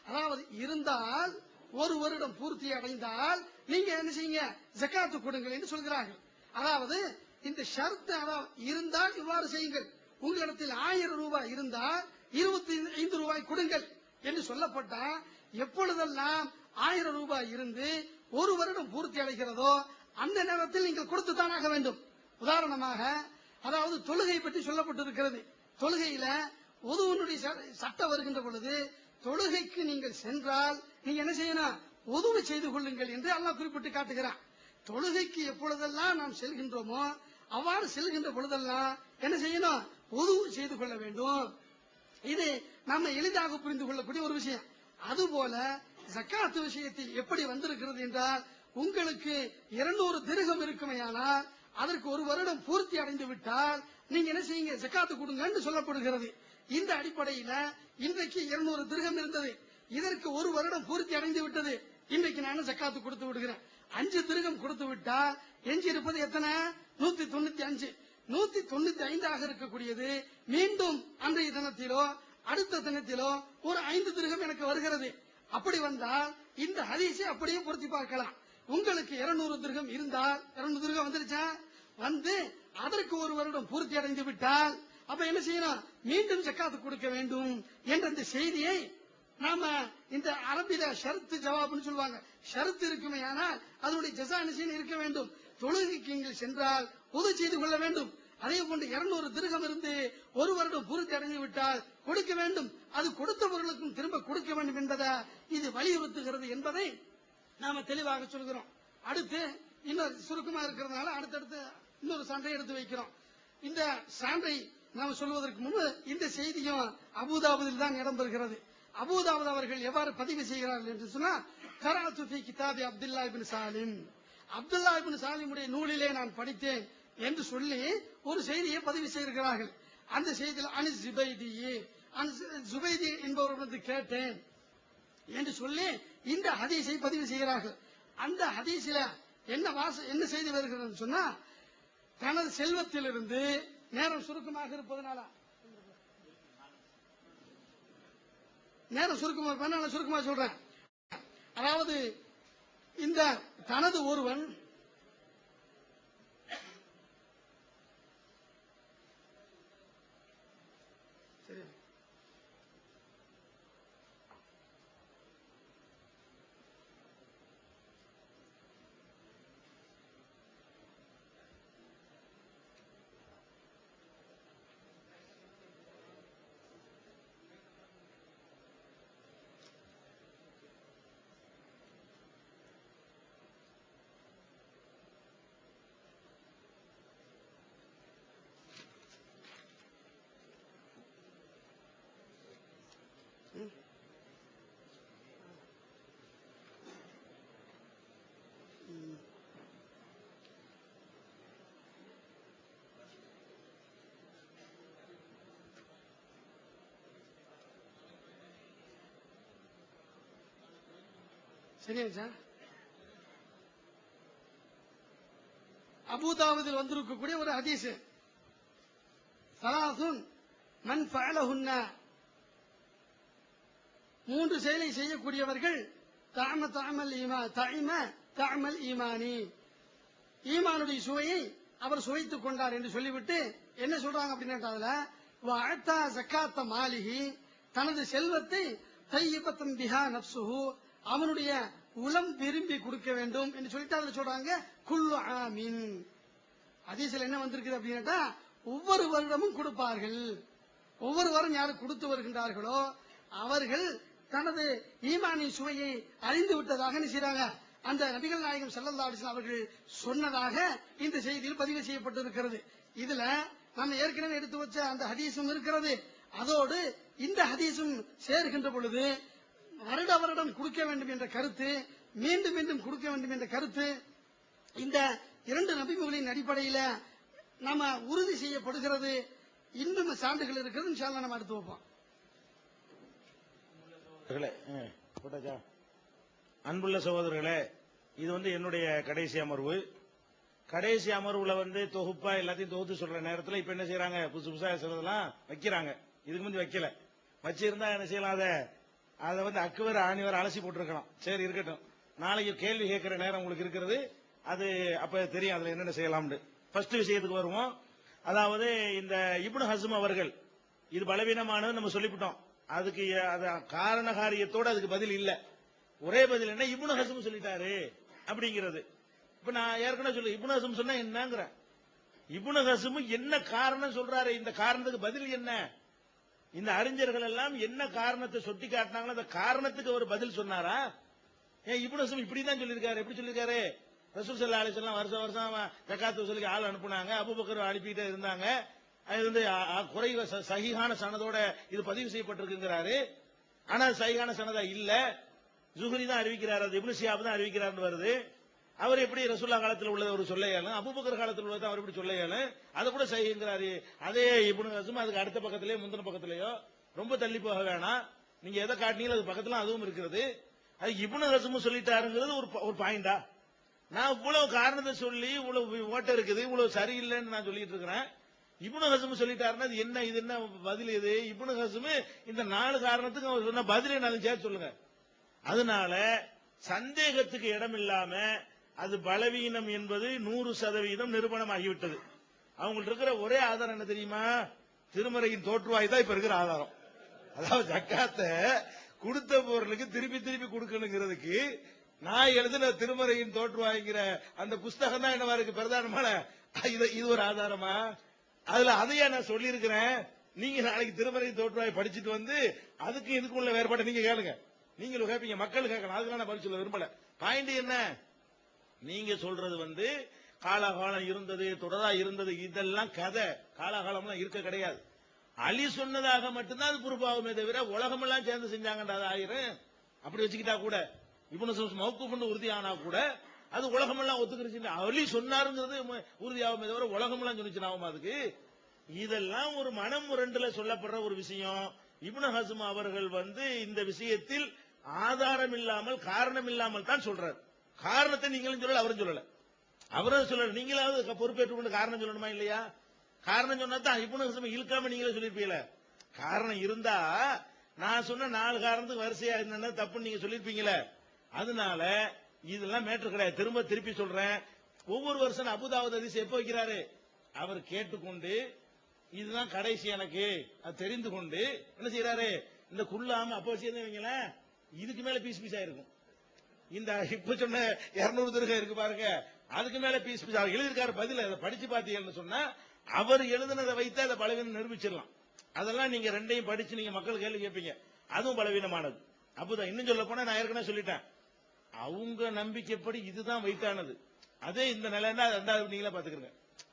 அதாவது இருந்தால் ஒரு வருடம் பூர்த்தி அடைந்தால் நீங்க என்ன செய்யுங்க, ஜகாத்து கொடுங்கள் என்று சொல்கிறார்கள். அதாவது இந்த ஷர்த் இருந்தால் இவ்வாறு செய்யுங்கள், உங்களிடத்தில் 1000 ரூபாய் இருந்தால் 25 ரூபாய் கொடுங்கள் என்று சொல்லப்பட்டா, எப்பொழுதெல்லாம் 1000 ரூபாய் இருந்து ஒரு வருடம் பூர்த்தி அடைகிறதோ அந்த நேரத்தில் நீங்கள் கொடுத்துத்தான் ஆக வேண்டும். உதாரணமாக அதாவது தொழுகை பற்றி சொல்லப்பட்டிருக்கிறது. தொழுகையில ஒதுவனுடைய சட்டம் வருகின்ற பொழுது தொழுகைக்கு நீங்கள் சென்றால் நீங்க என்ன செய்யணும், உதவு செய்து கொள்ளுங்கள் என்று அல்லாஹ் குறிப்பிட்டு காட்டுகிறான். தொழுகைக்கு எப்பொழுதெல்லாம் நாம் செல்கின்றோமோ அவ்வாறு செல்கின்ற பொழுதெல்லாம் என்ன செய்யணும், உதவு செய்து கொள்ள வேண்டும். இது நம்ம எளிதாக புரிந்து கொள்ளக்கூடிய ஒரு விஷயம். அதுபோல ஜக்காத்து விஷயத்தில் எப்படி வந்திருக்கிறது என்றால், உங்களுக்கு 200 திர்ஹம் இருக்குமையானால் அதற்கு ஒரு வருடம் பூர்த்தி அடைந்து விட்டால் நீங்க என்ன செய்யுங்க, ஜக்காத்து கொடுங்க என்று சொல்லப்படுகிறது. இந்த அடிப்படையில இன்றைக்கு 200 திர்ஹம் இருந்தது, இதற்கு ஒரு வருடம் பூர்த்தி அடைந்து விட்டது, இன்றைக்கு நான் ஜக்காத்து கொடுத்து விடுகிறேன். 5 திர்ஹம் கொடுத்து விட்டால் எஞ்சி இருப்பது எத்தனை, 195. 195 ஆக இருக்கக்கூடியது மீண்டும் அன்றைய தினத்திலோ அடுத்த தினத்திலோ ஒரு 5 திர்ஹம் எனக்கு வருகிறது. அப்படி வந்தால் இந்த ஹதீஸை அப்படியே பொருத்தி பார்க்கலாம். உங்களுக்கு 200 திர்ஹம் இருந்தால் 200 திர்ஹம் வந்துருச்சா, வந்து அதற்கு ஒரு வருடம் பூர்த்தி அடைந்து விட்டால் அப்ப என்ன செய்யணும், மீண்டும் ஜக்காத்து கொடுக்க வேண்டும் என்ற இந்த செய்தியை நாம இந்த அரபில ஷர்த்து ஜவாப்னு சொல்லுவாங்க. ஷர்த்து இருக்குமே ஆனால் அதனுடைய ஜஸா நிச்சயம் இருக்க வேண்டும். தொழுகைக்கு நீங்கள் சென்றால் உது செய்து கொள்ள வேண்டும். அதே போன்று 200 திர்ஹம் இருந்து ஒரு வருடம் பூர்த்தி அடைந்து விட்டால் கொடுக்க வேண்டும். அது கொடுத்த பொருளுக்கும் திரும்ப கொடுக்க வேண்டும் என்பதை இது வலியுறுத்துகிறது என்பதை நாம தெளிவாக சொல்கிறோம். அடுத்து இன்னொரு சுருக்கமா இருக்கிறதுனால அடுத்தடுத்து இன்னொரு சான்றை எடுத்து வைக்கிறோம். இந்த சான்றை நாம் சொல்வதற்கு முன்பு இந்த செய்தியும் அபூதாவுதில் தான் இடம்பெறுகிறது. அபூதாவுத் அவர்கள் எவ்வாறு பதிவு செய்கிறார்கள் என்று சொன்னால், கராத்து ஃபீ கிதாபி அப்துல்லா இப்னு சாலிம், அப்துல்லா இப்னு சாலிமுடைய நூலிலே நான் படித்தேன் என்று சொல்லி ஒரு செய்தியை பதிவு செய்கிறார்கள். அந்த செய்தியில் ஜுபைதி என்பவரிடமிருந்து கேட்டேன் என்று சொல்லி இந்த ஹதீஸை பதிவு செய்கிறார்கள். அந்த ஹதீஸில என்ன செய்தி வருகிறது சொன்னா, தனது செல்வத்திலிருந்து, நேரம் சுருக்கமாக இருப்பதனால சுருக்கமாக சொல்றேன். அதாவது இந்த தனது ஒருவன் சரியா? அபூதாவதில் வந்திருக்கக்கூடிய ஒரு ஹதீஸ், சலாசுன் மன் ஃபஅலஹுன்ன, 3 செயலை செய்யக்கூடியவர்கள் தஅமல் ஈமானி, ஈமானுடைய சுவையை அவர் சுவைத்துக் கொண்டார் என்று சொல்லிவிட்டு என்ன சொல்றாங்க அப்படின்னா, வஅதா ஸகாத்த மாலிஹி, தனது செல்வத்தை தையிபத்தன் பிஹா நஃப்ஸுஹு, அவனுடைய உளம் விரும்பி கொடுக்க வேண்டும் என்று சொல்லிட்டு அதுல சொல்றாங்க குல்லு ஆமீன். ஹதீஸ்ல என்ன வந்திருக்குது அப்படின்னா, ஒவ்வொரு வருடமும் கொடுப்பார்கள். ஒவ்வொரு வாரம் யாரு கொடுத்து வருகின்றார்களோ அவர்கள் தனது ஈமானின் சுவையை அறிந்து விட்டதாக செய்றாங்க. அந்த நபிகள் நாயகம் ஸல்லல்லாஹு அலைஹி வஸல்லம் அவர்கள் சொன்னதாக இந்த செய்தியில் பதிவு செய்யப்பட்டிருக்கிறது. இதுல நம்ம ஏற்கனவே எடுத்து வச்ச அந்த ஹதீஸும் இருக்கிறது. அதோடு இந்த ஹதீஸும் சேர்கின்ற பொழுது வருட வருடம் கொடுக்க வேண்டும் என்ற கருத்து, மீண்டும் மீண்டும் கொடுக்க வேண்டும் என்ற கருத்து, இந்த 2 நபிகளின் அடிப்படையில நம்ம உறுதி செய்யப்படுகிறது. இன்னும் சான்றுகள் இருக்கிறது. இன்ஷா அல்லாஹ் நம்ம அடுத்து வைப்போம். அன்புள்ள சகோதரர்களே, இது என்னுடைய கடைசி அமர்வு. கடைசி அமர்வுல தொகுப்பா எல்லாத்தையும் தொகுத்து சொல்ற நேரத்தில் இப்ப என்ன செய்யறாங்க, புதுசு புதுசா சொல்றதெல்லாம் வைக்கிறாங்க. இதுக்கு முந்தி வைக்கல. வச்சிருந்தா என்ன செய்யலாம், அதை அக்குவர் ஆணிவர் அலசி போட்டிருக்கலாம். சரி இருக்கட்டும், நாளைக்கு கேள்வி கேட்கிற நேரம் உங்களுக்கு இருக்கிறது, அது அப்ப தெரியும் அதுல என்னென்ன செய்யலாம்னு. ஃபர்ஸ்ட் விஷயத்துக்கு வருவோம். அதாவது இந்த இப்னு ஹஸ்ம் அவர்கள் இது பலவீனமானது நம்ம சொல்லிவிட்டோம். அதுக்கு காரண காரியத்தோடு அதுக்கு பதில் இல்ல. ஒரே பதில் என்ன, இப்னு ஹஸ்ம் சொல்லிட்டாரு அப்படிங்கிறது. இப்ப நான் ஏற்கனவே சொல்லு, இப்னு ஹஸ்ம் சொன்னா என்னங்கிற, இப்னு ஹஸ்ம் என்ன காரணம் சொல்றாரு, இந்த காரணத்துக்கு பதில் என்ன, இந்த அறிஞர்கள் எல்லாம் என்ன காரணத்தை சுட்டி காட்டினாங்களோ அந்த காரணத்துக்கு ஒரு பதில் சொன்னாரா? ஏன் இப்னு ஹஸ்ம் இப்படிதான் சொல்லியிருக்காரு. எப்படி சொல்லியிருக்காரு, ரசூல் ஸல்லல்லாஹு அலைஹி வஸல்லம் வருஷம் வருஷம் ஜகாத் வசூலுக்கு ஆள் அனுப்புனாங்க, அபூபக்கர் அனுப்பிட்டே இருந்தாங்க. அது குறைவ சஹீஹான சனதோட இது பதிவு செய்யப்பட்டிருக்குங்கிறாரு. ஆனா சஹீஹான சனதா இல்ல, ஜுஹ்ரி தான் அறிவிக்கிறார், அது இப்னு ஷிஹாப் தான் அறிவிக்கிறார்னு வருது. அவர் எப்படி ரசூலுல்லாஹ் காலத்தில் உள்ளது ஒரு சொல்ல இயலும், அபூபக்கர் காலத்தில் உள்ளது அவர் எப்படி சொல்ல இயலும், அதை கூட சஹீஹ்ங்கிறாரு. அதே இப்னு ஹஸ்ம் அதுக்கு அடுத்த பக்கத்திலேயோ முந்தின பக்கத்திலேயோ ரொம்ப தள்ளி போக வேணாம், நீங்க எதை காட்டினீங்களோ அது பக்கத்துல அதுவும் இருக்கிறது. அது இப்னு ஹஸ்ம் சொல்லிட்டாருங்கிறது ஒரு பாயிண்டா? நான் இவ்வளவு காரணத்தை சொல்லி இவ்வளவு ஓட்ட இருக்குது, இவ்வளவு சரியில்லைன்னு நான் சொல்லிட்டு இருக்கிறேன். இப்னு ஹஸ்ம் சொல்லிட்டாருன்னா இது என்ன, இது என்ன பதில்? இது இப்னு ஹஸ்ம் இந்த 4 காரணத்துக்கு அவர் சொன்ன பதிலே நான் சேர்த்து சொல்லுங்க. அதனால சந்தேகத்துக்கு இடம் இல்லாம அது பலவீனம் என்பது 100% நிரூபணம் ஆகிவிட்டது. அவங்களுக்கு இருக்கிற ஒரே ஆதாரம் என்ன தெரியுமா, திருமறையின் தோற்றுவாய் தான் இப்ப இருக்கிற ஆதாரம். அதாவது ஜக்காத்தை கொடுத்த பொருளுக்கு திருப்பி திருப்பி கொடுக்கணுங்கிறதுக்கு நான் எழுதின திருமறையின் தோற்றுவாய்ங்கிற அந்த புஸ்தகம் தான் என்னவா இருக்கு பிரதானமான, இது ஒரு ஆதாரமா? அதுல அதையா நான் சொல்லி இருக்கிறேன். நீங்க நாளைக்கு திருமறையின் தோற்றுவாய் படிச்சுட்டு அதுக்கு இதுக்குள்ள வேறுபாடு நீங்க கேளுங்க, நீங்களும் கேட்பீங்க, மக்கள் கேட்கலாம். அதுக்கு நான் பதில் சொல்ல விரும்பல. பாயிண்ட் என்ன, நீங்க சொல்றது காலாகாலம் இருந்தது, தொடரா இருந்தது, இதெல்லாம் கதை. காலாகாலம்லாம் இருக்க கிடையாது. அலி சொன்னதாக மட்டும்தான் அது பொறுப்பாகுமே தவிர உலகமெல்லாம் சேர்ந்து செஞ்சாங்கன்றது ஆயிரம். அப்படி வச்சுக்கிட்டா கூட இப்னு ஹஸ்ம் மௌகூஃப்னு உறுதியானா கூட அது உலகமெல்லாம் ஒத்துக்கிருச்சு. அலி சொன்னாருங்கிறது உறுதியாகுமே தவிர உலகமெல்லாம் சொன்னிச்சு ஆகுமா அதுக்கு? இதெல்லாம் ஒரு மனம் முரண்டுல சொல்லப்படுற ஒரு விஷயம். இப்னு ஹஸ்ம் அவர்கள் இந்த விஷயத்தில் ஆதாரம் இல்லாமல் காரணம் இல்லாமல் தான் சொல்றாரு. காரணத்தை நீங்களும் சொல்லல, அவரும் சொல்லல, அவரும் சொல்லல. நீங்களாவது பொறுப்பேற்றுக் கொண்டு காரணம் சொல்லணுமா இல்லையா? காரணம் சொன்னா தான் இப்னு ஹஸ்ம் இழுக்காம நீங்களே சொல்லிருப்பீங்களா? காரணம் இருந்தா நான் சொன்ன 4 காரணத்துக்கு வரிசையா என்னன்னா தப்புன்னு நீங்க சொல்லிருப்பீங்களே. அதனால இதெல்லாம் மேட்டர் கிடையாது. திருப்பி சொல்றேன், ஒவ்வொரு வருஷம் அபூதாவூத் ஹதீஸ் எப்ப வைக்கிறாரு, அவர் கேட்டுக்கொண்டு இதுதான் கடைசி எனக்கு அது தெரிந்து கொண்டு என்ன செய்யறாரு, இந்த குள்ளாம அப்ப வச்சிருந்தீங்களா இதுக்கு மேல பீஸ் பீஸ் ஆயிருக்கும். இந்த இப்ப சொன்ன 200 திருகம் இருக்கு பாருங்க, அதுக்கு மேல பீஸ் பீஸ் எழுதிருக்காரு. பதில் அதை படிச்சு பார்த்தீங்கன்னு சொன்னா அவர் எழுதுனதை வைத்து அதை பலவீனம் நிரூபிச்சிடலாம். அதெல்லாம் நீங்க ரெண்டையும் படிச்சு நீங்க மக்கள் கேள்வி கேட்பீங்க, அதுவும் பலவீனமானது. அப்பதான் இன்னும் சொல்ல போனா நான் ஏற்கனவே சொல்லிட்டேன், அவங்க நம்பிக்கைப்படி இதுதான் வைத்தானது. அதே இந்த நிலைன்னா 2வது நீங்களே பாத்துக்கிறீங்க.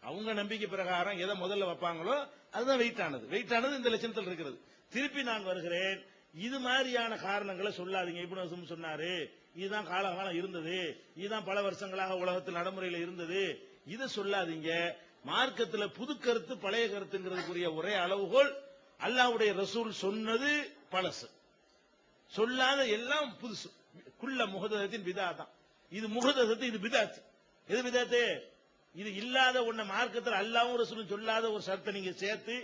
அவங்க நம்பிக்கை பிரகாரம் எதை முதல்ல வைப்பாங்களோ அதுதான் வெயிட்டானது இந்த லட்சணத்தில் இருக்கிறது. திருப்பி நான் வருகிறேன், இது மாதிரியான காரணங்களை சொல்லாதீங்க. இப்னு ஹஸ்ம் சொன்னாரு, இதுதான் காலகாலம் இருந்தது, இதுதான் பல வருஷங்களாக உலகத்தில் நடைமுறையில் இருந்தது, இதை சொல்லாதீங்க. மார்க்கத்தில் புது கருத்து பழைய கருத்துங்கிறதுக்குரிய ஒரே அளவுகோல் அல்லாஹ்வுடைய ரசூல் சொன்னது பழசு, சொல்லாத எல்லாம் புதுசு. குல்ல முஹதத்தின் பிதா தான். இது முஹதத்து, இது பிதாத். எது பிதாத்து? இது இல்லாத ஒன்ன மார்க்கத்தில் அல்லாஹ்வும் ரசூலும் சொல்லாத ஒரு சட்டத்தை நீங்க சேர்த்து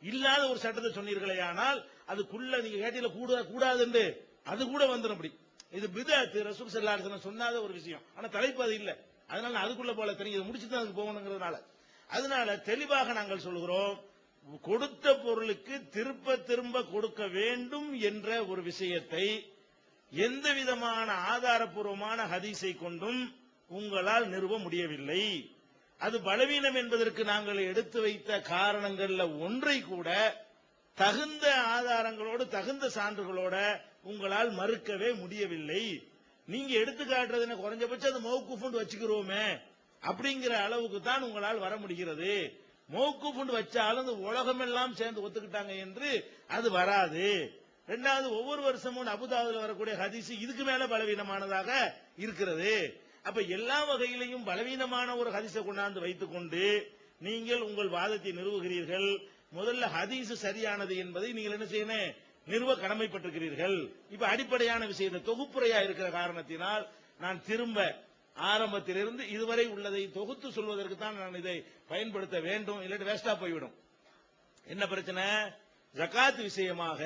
இல்லாத ஒரு சட்டத்தை சொன்னீர்களே, ஆனால் அது குல்ல நீங்க கேட்டீல கூடாது அது கூட வந்துடும். அப்படி இது பிதாத், ரசூல் ஸல்லல்லாஹு அலைஹி வஸல்லம் சொன்னாத ஒரு விஷயம். ஆனா தலைப்பு அது இல்ல. அதனால அதுக்குள்ள போல தெரியும், முடிச்சுட்டு அதுக்கு போகணுங்கிறதுனால. அதனால தெளிவாக நாங்கள் சொல்கிறோம், கொடுத்த பொருளுக்கு திரும்ப கொடுக்க வேண்டும் என்ற ஒரு விஷயத்தை எந்த விதமான ஆதாரபூர்வமான ஹதீஸை கொண்டும் உங்களால் நிறுவ முடியவில்லை. அது பலவீனம் என்பதற்கு நாங்கள் எடுத்து வைத்த காரணங்கள்ல ஒன்றை கூட தகுந்த ஆதாரங்களோடு தகுந்த சான்றுகளோட உங்களால் மறுக்கவே முடியவில்லை. நீங்க எடுத்து காட்டுறது குறைஞ்சபட்சம் அது மௌகூஃப்னு வச்சுக்கிறோமே அப்படிங்கிற அளவுக்கு தான் உங்களால் வர முடிகிறது. மௌகூஃப்னு வச்சாலும் அந்த உலகமெல்லாம் சேர்ந்து ஒத்துக்கிட்டாங்க என்று அது வராது. இரண்டாவது, ஒவ்வொரு வருஷமும் அபுதாபுல வரக்கூடிய ஹதீஸ் இதுக்கு மேல பலவீனமானதாக இருக்கிறது. அப்ப எல்லா வகையிலையும் பலவீனமான ஒரு ஹதீஸை கொண்டாந்து வைத்துக் கொண்டு நீங்கள் உங்கள் வாதத்தை நிறுவுகிறீர்கள். முதல்ல ஹதீஸ் சரியானது என்பதை நீங்கள் என்ன செய்யணும், நிறுவ கடமைப்பட்டிருக்கிறீர்கள். இப்ப அடிப்படையான விஷயத்தை தொகுப்புரையா இருக்கிற காரணத்தினால் நான் திரும்ப ஆரம்பத்திலிருந்து இதுவரை உள்ளதை தொகுத்து சொல்வதற்கு தான் நான் இதை பயன்படுத்த வேண்டும், இல்லாட்டி வேஸ்டா போய்விடும். என்ன பிரச்சனை? ஜகாத் விஷயமாக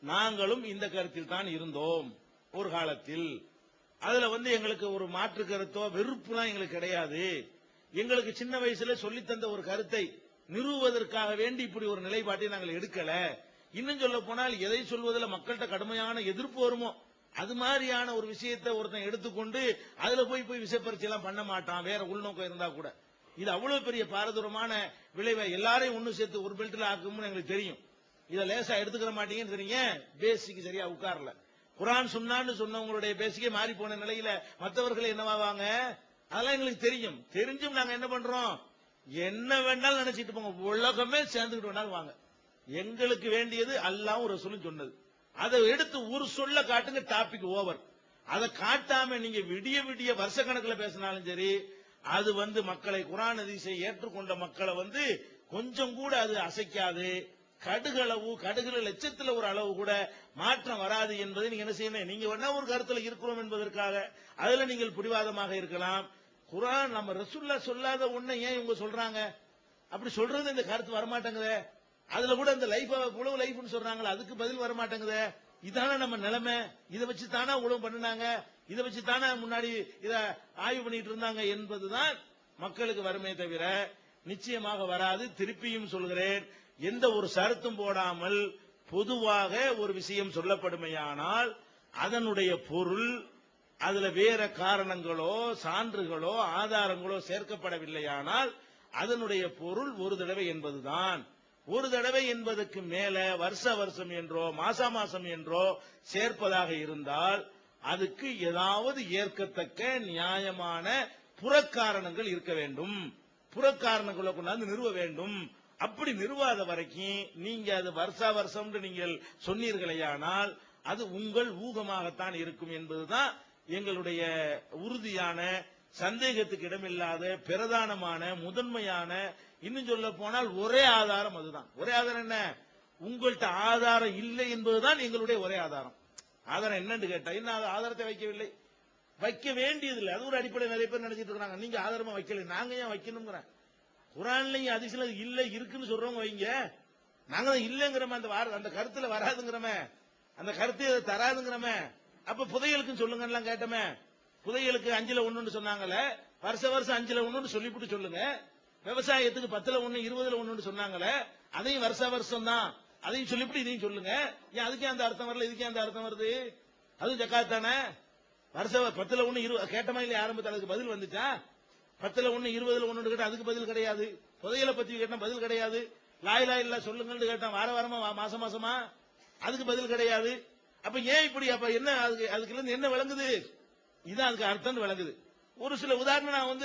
நாங்களும் இந்த கருத்தில் தான் இருந்தோம் ஒரு காலத்தில். அதுல எங்களுக்கு ஒரு மாற்று கருத்தோ வெறுப்புலாம் எங்களுக்கு கிடையாது. எங்களுக்கு சின்ன வயசுல சொல்லி தந்த ஒரு கருத்தை நிறுவுவதற்காக வேண்டி இப்படி ஒரு நிலைப்பாட்டை நாங்கள் எடுக்கல. இன்னும் சொல்ல போனால் எதை சொல்வதில் மக்கள்கிட்ட கடுமையான எதிர்ப்பு வருமோ அது மாதிரியான ஒரு விஷயத்தை ஒருத்தன் எடுத்துக்கொண்டு அதுல போய் விசைப்பரிச்சை எல்லாம் பண்ண மாட்டான், வேற உள்நோக்கம் இருந்தா கூட. இது அவ்வளவு பெரிய பாரதூரமான விளைவை எல்லாரையும் ஒண்ணு சேர்த்து ஒரு பெல்ட்ல ஆக்கும்னு எங்களுக்கு தெரியும். இதை லேசா எடுத்துக்கிற மாட்டீங்கன்னு தெரியுங்க. பேசிக்கு சரியா உட்காரல. குர்ஆன் சுன்னான்னு சொன்னவங்களுடைய பேசிக்கே மாறி போன நிலையில மற்றவர்கள் என்னவாவாங்க அதெல்லாம் எங்களுக்கு தெரியும். தெரிஞ்சும் நாங்க என்ன பண்றோம், என்ன வேண்டாலும் நினைச்சிட்டு போங்க, உலகமே சேர்ந்துக்கிட்டு வேண்டாலும் வாங்க. எங்களுக்கு வேண்டியது அல்லாஹ்வும் ரசூலும் சொன்னது. அதை எடுத்து ஒரு சொல்ல காட்டுங்க, டாபிக் ஓவர். அதை காட்டாம நீங்க விடிய விடிய வருஷ கணக்கில் பேசினாலும் சரி, அது மக்களை குர்ஆன் ஹதீஸை ஏற்றுக்கொண்ட மக்களை கொஞ்சம் கூட அது அசைக்காது. கடுகுல லட்சத்துல ஒரு அளவு கூட மாற்றம் வராது என்பதை நீங்க என்ன செய்யணும், நீங்க வேணா ஒரு கருத்துல இருக்கிறோம் என்பதற்காக அதுல நீங்கள் பிடிவாதமாக இருக்கலாம். குர்ஆன் நம்ம ரசூலுல்லாஹ் சொல்லாத ஒண்ணை ஏன் இவங்க சொல்றாங்க, அப்படி சொல்றது இந்த கருத்து வரமாட்டேங்குதே. அதுல கூட இந்த லைஃப் உழவு லைஃப்னு சொல்றாங்களா, அதுக்கு பதில் வரமாட்டேங்குதே. இதான நம்ம நிலைமை, இதை வச்சு தானே உழவு பண்ணினாங்க, இதை வச்சு தானே முன்னாடி இத ஆய்வு பண்ணிட்டு இருந்தாங்க என்பதுதான் மக்களுக்கு வருமே தவிர நிச்சயமாக வராது. திருப்பியும் சொல்கிறேன், எந்த ஒரு சரத்தும் போடாமல் பொதுவாக ஒரு விஷயம் சொல்லப்படுமையானால் அதனுடைய பொருள் அதுல வேற காரணங்களோ சான்றுகளோ ஆதாரங்களோ சேர்க்கப்படவில்லையானால் அதனுடைய பொருள் ஒரு தடவை என்பதுதான். ஒரு தடவை என்பதற்கு மேல வருஷம் என்றோ மாசம் என்றோ சேர்ப்பதாக இருந்தால் அதுக்கு ஏதாவது ஏற்கத்தக்க நியாயமான புறக்காரணங்கள் இருக்க வேண்டும். புறக்காரணங்களை கொண்டாந்து நிறுவ வேண்டும். அப்படி நிறுவாத வரைக்கும் நீங்க அது வருஷம் நீங்கள் சொன்னீர்களேயானால் அது உங்கள் ஊகமாகத்தான் இருக்கும் என்பதுதான் எங்களுடைய உறுதியான, சந்தேகத்துக்கு இடமில்லாத, பிரதானமான, முதன்மையான, இன்னும் சொல்ல போனால் ஒரே ஆதாரம் அதுதான். ஒரே ஆதாரம் என்ன, உங்கள்கிட்ட ஆதாரம் இல்லை என்பதுதான் எங்களுடைய ஒரே ஆதாரம். ஆதாரம் என்னன்னு கேட்டா, என்ன ஆதாரத்தை வைக்கவில்லை, வைக்க வேண்டியதில்லை. அது ஒரு அடிப்படை நிறைய பேர் நினைச்சிட்டு இருக்காங்க, நீங்க ஆதாரமா வைக்கல, நாங்க ஏன் வைக்கணுங்கிற. குர்ஆன்லயும் ஹதீஸ்ல இல்ல இருக்குன்னு சொல்றவங்க வைங்க, நாங்க தான் இல்லங்கிறோமே, அந்த கருத்துல வராதுங்கிறோமே, அந்த கருத்து தராதுங்கிறோமே. அப்ப புதையலுக்குன்னு சொல்லுங்க கேட்டோமே, புதையலுக்கு 5ல் 1 சொன்னாங்கல்ல, வருஷம் 5ல் 1 சொல்லிவிட்டு சொல்லுங்க. விவசாயத்துக்கு 10ல் 1 20ல் 1 சொன்னாங்கல்ல, அதையும் வருஷம் தான், அதையும் சொல்லிவிட்டு இதையும் சொல்லுங்க. ஏன் அதுக்கே அந்த அர்த்தம் வரல, இதுக்கே அந்த அர்த்தம் வருது? அதுவும் ஜகாத் தானே. வருஷம் 10ல் 1 20 கேட்டமா இல்லையா, ஆரம்பத்தில் அதுக்கு பதில் வந்துச்சா? 10ல் 1 20ல் 1 கேட்டா அதுக்கு பதில் கிடையாது. புதையலை பத்தி கேட்டா பதில் கிடையாது. லா இலாஹ இல்லல்லாஹ் சொல்லுங்கன்னு கேட்டா வாரமா மாசமா அதுக்கு பதில் கிடையாது. அப்ப ஏன் இப்படி, அப்ப என்ன அதுக்கு என்ன விளங்குது, இதான் அதுக்கு அர்த்தம் விளங்குது. ஒரு சில உதாரணம் நான்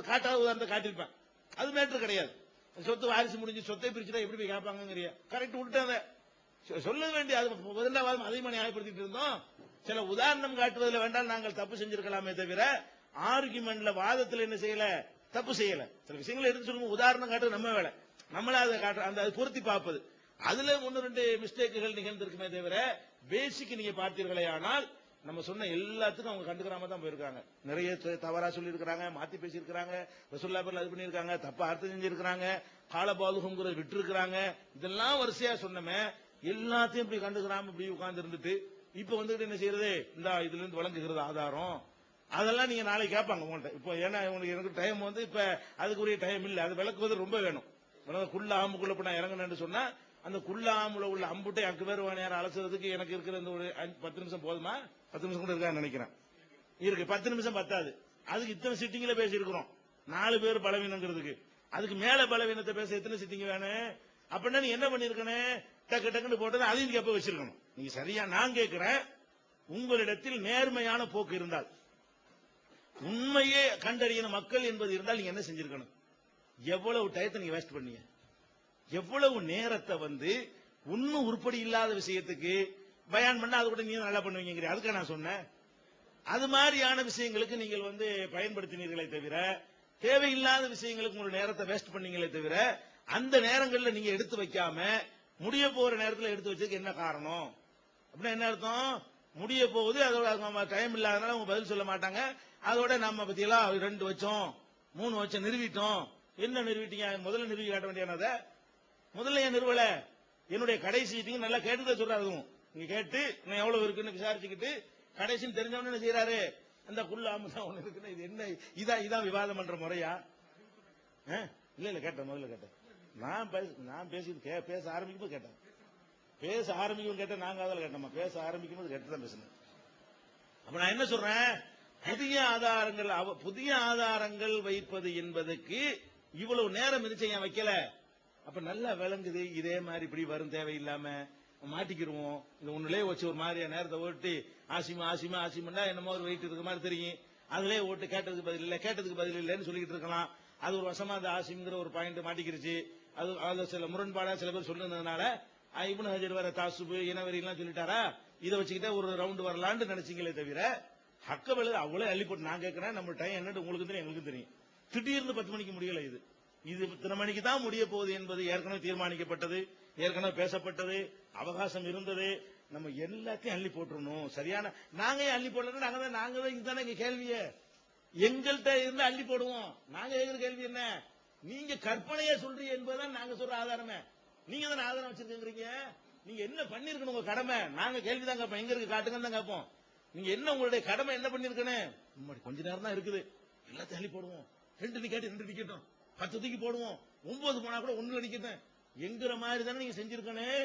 காட்டாத உதாரணத்தை காட்டியிருப்பேன், அது மேட்ரு கிடையாது. சொத்து வாரிசு முடிஞ்சு சொத்தை பிரிச்சுட்டா எப்படி போய் கேட்பாங்க, கரெக்ட் விட்டுட்டாங்க. சொல்ல வேண்டிய அது முதலாவது அதிகமாக நியாயப்படுத்திட்டு இருந்தோம். சில உதாரணம் காட்டுவதில் வேண்டாம் நாங்கள் தப்பு செஞ்சிருக்கலாமே தவிர ஆர்குமெண்ட்ல வாதத்தில் என்ன செய்யல, தப்பு செய்யல. சில விஷயங்களை எடுத்து சொல்லுங்க, உதாரணம் காட்டுறது நம்ம வேலை, நம்மள அதை காட்டுற அந்த பொருத்தி பார்ப்பது, அதுல 1-2 மிஸ்டேக்குகள் நிகழ்ந்திருக்குமே தவிர பேசிக் நீங்க பார்த்தீர்களே ஆனால் நம்ம சொன்ன எல்லாத்துக்கும் அவங்க கண்டுக்கிறாம தான் போயிருக்காங்க. நிறைய தவறா சொல்லி இருக்காங்க, மாத்தி பேசி இருக்காங்க, ரசூலுல்லாஹ் பேர்ல அது பண்ணிருக்காங்க, தப்பா அர்த்தம் செஞ்சிருக்காங்க, காலபாதுகம்ங்கறத விட்டு இருக்காங்க. இதெல்லாம் வரிசையா சொன்னமே, எல்லாத்தையும் இப்படி கண்டுக்கிறாம இப்படி உட்கார்ந்து இருந்துட்டு இப்ப வந்துட்டு என்ன செய்யறது, இந்த இதுல இருந்து வழங்குகிறது ஆதாரம், அதெல்லாம் நீங்க நாளைக்கு கேட்பாங்க உங்கள்ட்ட. இப்போ ஏன்னா எனக்கு டைம் வந்து இப்ப அதுக்குரிய டைம் இல்ல, அது விளக்குவது ரொம்ப வேணும். குள்ள ஆம்புக்குள்ள இப்ப நான் இறங்கினேன்னு சொன்னா அந்த குள்ள ஆம்புல உள்ள அம்புட்டை அக்கு பேர் நேரம் அலசுறதுக்கு எனக்கு இருக்கிற இந்த ஒரு 10 நிமிஷம் போதுமா? 10 நிமிஷம் கூட இருக்கான்னு நினைக்கிறேன். இருக்கு 10 நிமிஷம் பத்தாது. அதுக்கு இத்தனை சிட்டிங்ல பேசி இருக்கிறோம். 4 பேர் பலவீனங்கிறதுக்கு. அதுக்கு மேல பலவீனத்தை பேச எத்தனை சிட்டிங் வேணும்? அப்படின்னா நீ என்ன பண்ணிருக்கணும்? டக்கு டக்குன்னு போட்டது அதையும் கேப்ப வச்சிருக்கணும். நீங்க சரியா நான் கேட்கிறேன், உங்களிடத்தில் நேர்மையான போக்கு இருந்தால், உண்மையே கண்டறியணும் மக்கள் என்பது இருந்தால் நீங்க என்ன செஞ்சிருக்கணும்? எவ்வளவு டயத்தை நீங்க வேஸ்ட் பண்ணீங்க? எவ்வளவு நேரத்தை வந்து ஒன்னும் உருப்படி இல்லாத விஷயத்துக்கு பயான் பண்ண, அது கூட நீங்க நல்லா பண்ணுவீங்க. அதுக்கு நான் சொன்னேன், அது மாதிரியான விஷயங்களுக்கு நீங்கள் வந்து பயன்படுத்தினீர்களே தவிர, தேவையில்லாத விஷயங்களுக்கு உங்களோட நேரத்தை வேஸ்ட் பண்ணீங்களே தவிர, அந்த நேரங்கள்ல நீங்க எடுத்து வைக்காம முடிய போற நேரத்தில் எடுத்து வச்சதுக்கு என்ன காரணம்? அப்படின்னா என்ன அர்த்தம்? முடிய போகுது, அதோட டைம் இல்லாதனால அவங்க பதில் சொல்ல மாட்டாங்க. அதோட நம்ம பத்தியெல்லாம் 2 வச்சோம் 3 வச்சோம் நிறுவிட்டோம். என்ன நிறுவிட்டீங்க? முதல்ல நிறுவி காட்ட வேண்டியத முதல்ல ஏன் நிறுவல? என்னுடைய கடைசி சீட்டிங் நல்லா கேட்டுதான் சொல்றாரு. நீங்க கேட்டு நான் எவ்வளவு இருக்குன்னு விசாரிச்சுக்கிட்டு கடைசின்னு தெரிஞ்சவன என்ன செய்யறாரு? அந்த குள்ளாம தான் ஒண்ணு இருக்குன்னு, இது என்ன இதான் விவாதம் பண்ற முறையா? இல்ல கேட்டேன், முதல்ல கேட்டேன். நான் பேசிட்டு பேச ஆரம்பிக்கும் கேட்டேன், பேச ஆரம்பிக்கும் கேட்டேன். நாங்க அதில் கேட்டோமா? பேச ஆரம்பிக்கும் போது கேட்டுதான் பேசணும். அப்ப நான் என்ன சொல்றேன், புதிய ஆதாரங்கள் வைப்பது என்பதற்கு இவ்வளவு நேரம் இருந்துச்சு, ஏன் வைக்கல? அப்ப நல்லா விளங்குது. இதே மாதிரி இப்படி வரும், தேவையில்லாம மாட்டிக்கிருவோம். இந்த ஒண்ணுலயே வச்சு ஒரு மாதிரியா நேரத்தை ஓட்டி ஆசிமா என்னமோ ஒரு வெயிட் இருக்க மாதிரி தெரியும். அதுலயே ஓட்டு கேட்டதுக்கு பதில் இல்லைன்னு சொல்லிட்டு இருக்கலாம். அது ஒரு வசமா அந்த ஆசிம்ங்கிற ஒரு பாயிண்ட் மாட்டிக்கிருச்சு. அது சில முரண்பாடா சில பேர் சொல்லுனதுனால இப்னு ஹஜர் வேற தாசுபு இனவெறி எல்லாம் சொல்லிட்டாரா, இதை வச்சுக்கிட்டே ஒரு ரவுண்ட் வரலான்னு நினைச்சீங்களே தவிர, ஹக்கவெளு அவ்வளவு அள்ளி போட்டு. நான் கேட்கிறேன், நம்ம டைம் என்னன்னு உங்களுக்கு தெரியும், எங்களுக்கு தெரியும். திடீர்னு 10 மணிக்கு முடியல. இது இத்தனை மணிக்கு தான் முடிய போகுது என்பது ஏற்கனவே தீர்மானிக்கப்பட்டது, ஏற்கனவே பேசப்பட்டது, அவகாசம் இருந்தது. நம்ம எல்லாத்தையும் அள்ளி போட்டுருணும். சரியான நாங்க ஏன் அள்ளி போடல? நாங்க தான் இதுதானே எங்க கேள்வியே. எங்கள்கிட்ட இருந்து அள்ளி போடுவோம். நாங்க கேட்கிற கேள்வி என்ன? நீங்க கற்பனையா சொல்றீங்க என்பதுதான் நாங்க சொல்ற ஆதாரமே. நீங்க தானே ஆதாரம் வச்சிருக்கீங்க. நீங்க என்ன பண்ணிருக்கணும் உங்க கடமை? நாங்க கேள்விதான் கேட்போம், எங்க இருக்கு காட்டுங்கன்னு தான் கேட்போம். நீங்க என்ன உங்களுடைய கடமை என்ன பண்ணிருக்கணும்? கொஞ்ச நேரம் தான் இருக்குது, எல்லாத்தையும் அள்ளி போடுவோம். 2 நிக்கட்டும் 2 நிக்கட்டும், 10 தூக்கி போடுவோம், 9 போனா கூட 1 நிக்கட்டும் என்கிற மாதிரி தானே நீங்க செஞ்சிருக்கணும்.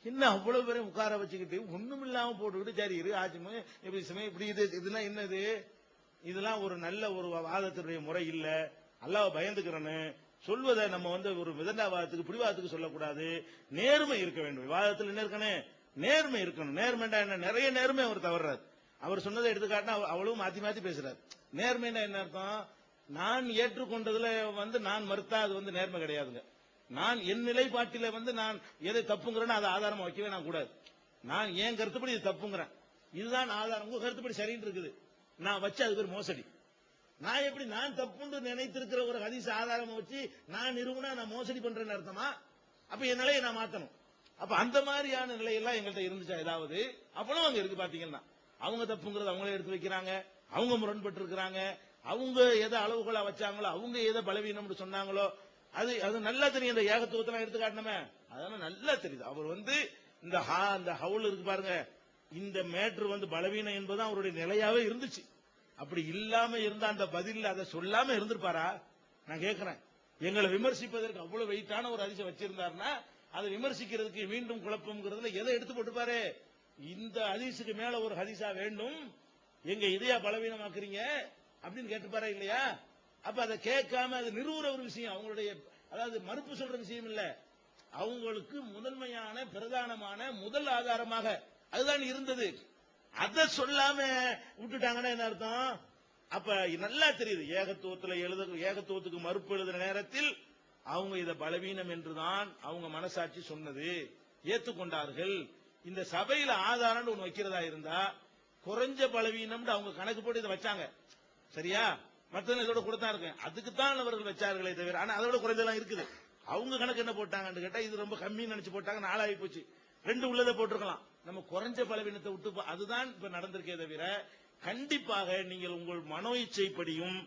என்ன அவ்வளவு பேரும் உட்கார வச்சுக்கிட்டு ஒண்ணும் இல்லாம போட்டுக்கிட்டு சரி இரு ஆச்சுமே இப்படி இதெல்லாம் என்னது? இதெல்லாம் ஒரு நல்ல ஒரு வாதத்தினுடைய முறை இல்ல. அல்லாஹ் பயந்துக்கிறன்னு சொல்வதை நம்ம வந்து ஒரு விதண்டாவாதத்துக்கு பிடிவாதத்துக்கு சொல்லக்கூடாது. நேர்மை இருக்க வேண்டும். விவாதத்தில் என்ன இருக்கணும்? நேர்மை இருக்கணும். நேர்மைண்டா என்ன? நிறைய நேர்மை அவர் தவறாரு. அவர் சொன்னதை எடுத்துக்காட்டினா அவ்வளவு மாத்தி பேசுறாரு. நேர்மைன்னா என்ன அர்த்தம்? நான் ஏற்றுக்கொண்டதுல வந்து நான் மறுத்தா அது வந்து நேர்மை கிடையாதுங்க. நான் என் நிலைப்பாட்டில வந்து நான் எதை தப்புங்கிறேன்னு அதை ஆதாரமா வைக்கவே நான் கூடாது. நான் என் கருத்துப்படி இது தப்புங்கிறேன், இதுதான் ஆதாரம். உங்க கருத்துப்படி சரின்னு இருக்குது, நான் வச்சு அது பேர் மோசடி. நான் எப்படி நான் தப்புன்னு நினைத்திருக்கிற ஒரு ஹதீஸ் ஆதாரமா வச்சு நான் நிறுவனா நான் மோசடி பண்றேன்னு அர்த்தமா? அப்ப என் நிலையை நான் மாத்தணும். அப்ப அந்த மாதிரியான நிலையெல்லாம் எங்கள்கிட்ட இருந்துச்சா ஏதாவது? அப்பளும் அங்க இருக்கு. பாத்தீங்கன்னா அவங்க தப்புங்கிறது அவங்களே எடுத்து வைக்கிறாங்க, அவங்க முரண்பட்டு இருக்கிறாங்க, அவங்க எதை அளவுகளா வச்சாங்களோ, அவங்க எதை பலவீனம்னு சொன்னாங்களோ, அது நல்லா தெரியும். இந்த ஏகத்துவத்தெல்லாம் எடுத்து காட்டணுமே, அதெல்லாம் நல்லா தெரியுது. அவர் வந்து இந்த ஹவுல் இருக்கு பாருங்க, இந்த மேட்ரு வந்து பலவீனம் என்பது அவருடைய நிலையாவே இருந்துச்சு. அப்படி இல்லாம இருந்த அந்த பதில் அதை சொல்லாம இருந்திருப்பாரா? நான் கேட்கிறேன். எங்களை விமர்சிப்பதற்கு அவ்வளவு வெயிட்டான ஒரு ஹதீஸை வச்சிருந்தாருன்னா அதை விமர்சிக்கிறதுக்கு மீண்டும் குழப்பம்ங்கிறதுல எதை எடுத்து போட்டுப்பாரு? இந்த ஹதீஸுக்கு மேல ஒரு ஹதீஸா வேண்டும், எங்க இதையா பலவீனமாக்குறீங்க அப்படின்னு கேட்டுப்பாரா இல்லையா? அப்ப அதை கேட்காம அது நிறுவுற ஒரு விஷயம், அவங்களுடைய அதாவது மறுப்பு சொல்ற விஷயம் இல்ல, அவங்களுக்கு முதன்மையான பிரதானமான முதல் ஆதாரமாக அதுதான் இருந்தது. அதை சொல்லாம விட்டுட்டாங்கன்னா என்ன அர்த்தம்? அப்ப நல்லா தெரியுது, ஏகத்துவத்துக்கு மறுப்பு எழுதுற நேரத்தில் அவங்க இதை பலவீனம் என்றுதான் அவங்க மனசாட்சி சொன்னது, ஏற்றுக்கொண்டார்கள். இந்த சபையில ஆதாரம் ஒண்ணு வைக்கிறதா இருந்தா குறைஞ்ச பலவீனம் அவங்க கணக்கு போட்டு இதை வச்சாங்க. சரியா? மற்ற இதோட கொடுத்தா இருக்கு, அதுக்குத்தான் அவர்கள் வச்சார்களே தவிர, ஆனா அதோட குறைஞ்செல்லாம் இருக்குது. அவங்க கணக்கு என்ன போட்டாங்கன்னு கேட்டா இது ரொம்ப கம்மின்னு நினைச்சு போட்டாங்க, 4 ஆகி போச்சு. 2 உள்ளதை போட்டிருக்கலாம். நம்ம குறைஞ்ச பலவீனத்தை விட்டு அதுதான் இப்ப நடந்திருக்கே தவிர கண்டிப்பாக நீங்கள் உங்கள் மனோ இச்சைப்படியும்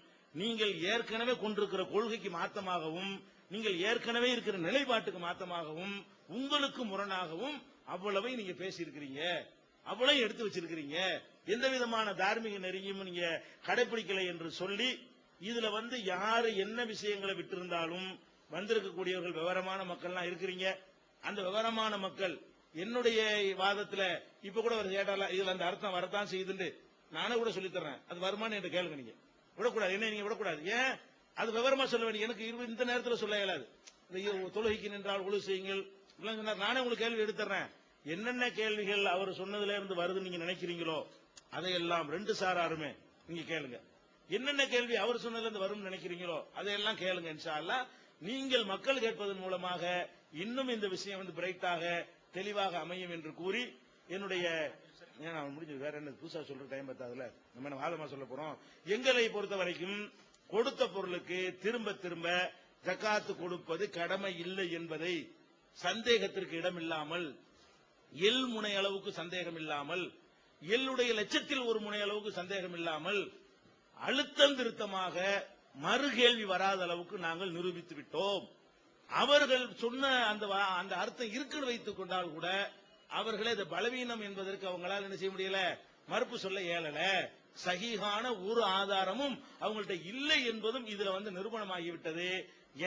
நீங்கள் ஏற்கனவே கொண்டிருக்கிற கொள்கைக்கு மாற்றமாகவும் நீங்கள் ஏற்கனவே இருக்கிற நிலைப்பாட்டுக்கு மாற்றமாகவும் உங்களுக்கு முரணாகவும் அவ்வளவை நீங்க பேசியிருக்கிறீங்க, அவ்வளவு எடுத்து வச்சிருக்கிறீங்க. எந்த விதமான தார்மீக நெறியும் நீங்க கடைபிடிக்கலை என்று சொல்லி இதுல யாரு என்ன விஷயங்களை விட்டிருந்தாலும் வந்திருக்கக்கூடியவர்கள் விவரமான மக்கள்லாம் இருக்கிறீங்க. அந்த விவரமான மக்கள் என்னுடைய வாதத்துல இப்ப கூட ஒரு கேட்டால இதுல அந்த அர்த்தம் வரத்தான் செய்யுதுன்னு நானே கூட சொல்லி தர்றேன். அது வருமானு என்ற கேளுங்க. நீங்க விடக்கூடாது, என்ன நீங்க விடக்கூடாது. ஏன் அது விவரமா சொல்ல வேண்டிய எனக்கு இந்த நேரத்தில் சொல்ல இயலாது. தொழுகைக்கு நின்றால் ஒழு செய்யுங்கள் நானே உங்களுக்கு கேள்வி எடுத்துறேன். என்னென்ன கேள்விகள் அவர் சொன்னதுல இருந்து வருதுன்னு நீங்க நினைக்கிறீங்களோ அதையெல்லாம் ரெண்டு சாராருமே நீங்க கேளுங்க. என்னென்ன கேள்வி அவர் சொன்னதுல இருந்து வரும் நினைக்கிறீங்களோ அதையெல்லாம் கேளுங்க. இன்ஷா அல்லாஹ் நீங்கள் மக்கள் கேட்பதன் மூலமாக இன்னும் இந்த விஷயம் பிரைட்டாக தெளிவாக அமையும் என்று கூறி என்னுடைய முடிஞ்சது. வேற என்ன புதுசா சொல்ற டைம் பார்த்தாதுல நம்ம என்ன வாதமா சொல்ல போறோம். எங்களை பொறுத்த வரைக்கும் கொடுத்த பொருளுக்கு திரும்ப திரும்ப ஜக்காத்து கொடுப்பது கடமை இல்லை என்பதை சந்தேகத்திற்கு இடம் இல்லாமல், எள் முனை அளவுக்கு சந்தேகம் இல்லாமல், எள்ளுடைய லட்சத்தில் ஒரு முனை அளவுக்கு சந்தேகம் இல்லாமல் அழுத்தம் திருத்தமாக மறுகேள்வி வராத அளவுக்கு நாங்கள் நிரூபித்து விட்டோம். அவர்கள் சொன்ன அந்த அர்த்தம் இருக்குன்னு வைத்துக் கொண்டால் கூட அவர்களே இந்த பலவீனம் என்பதற்கு அவங்களால் என்ன செய்ய முடியல, மறுப்பு சொல்ல இயலல. சஹீஹான ஒரு ஆதாரமும் அவங்கள்ட்ட இல்லை என்பதும் இதுல நிரூபணமாகிவிட்டது.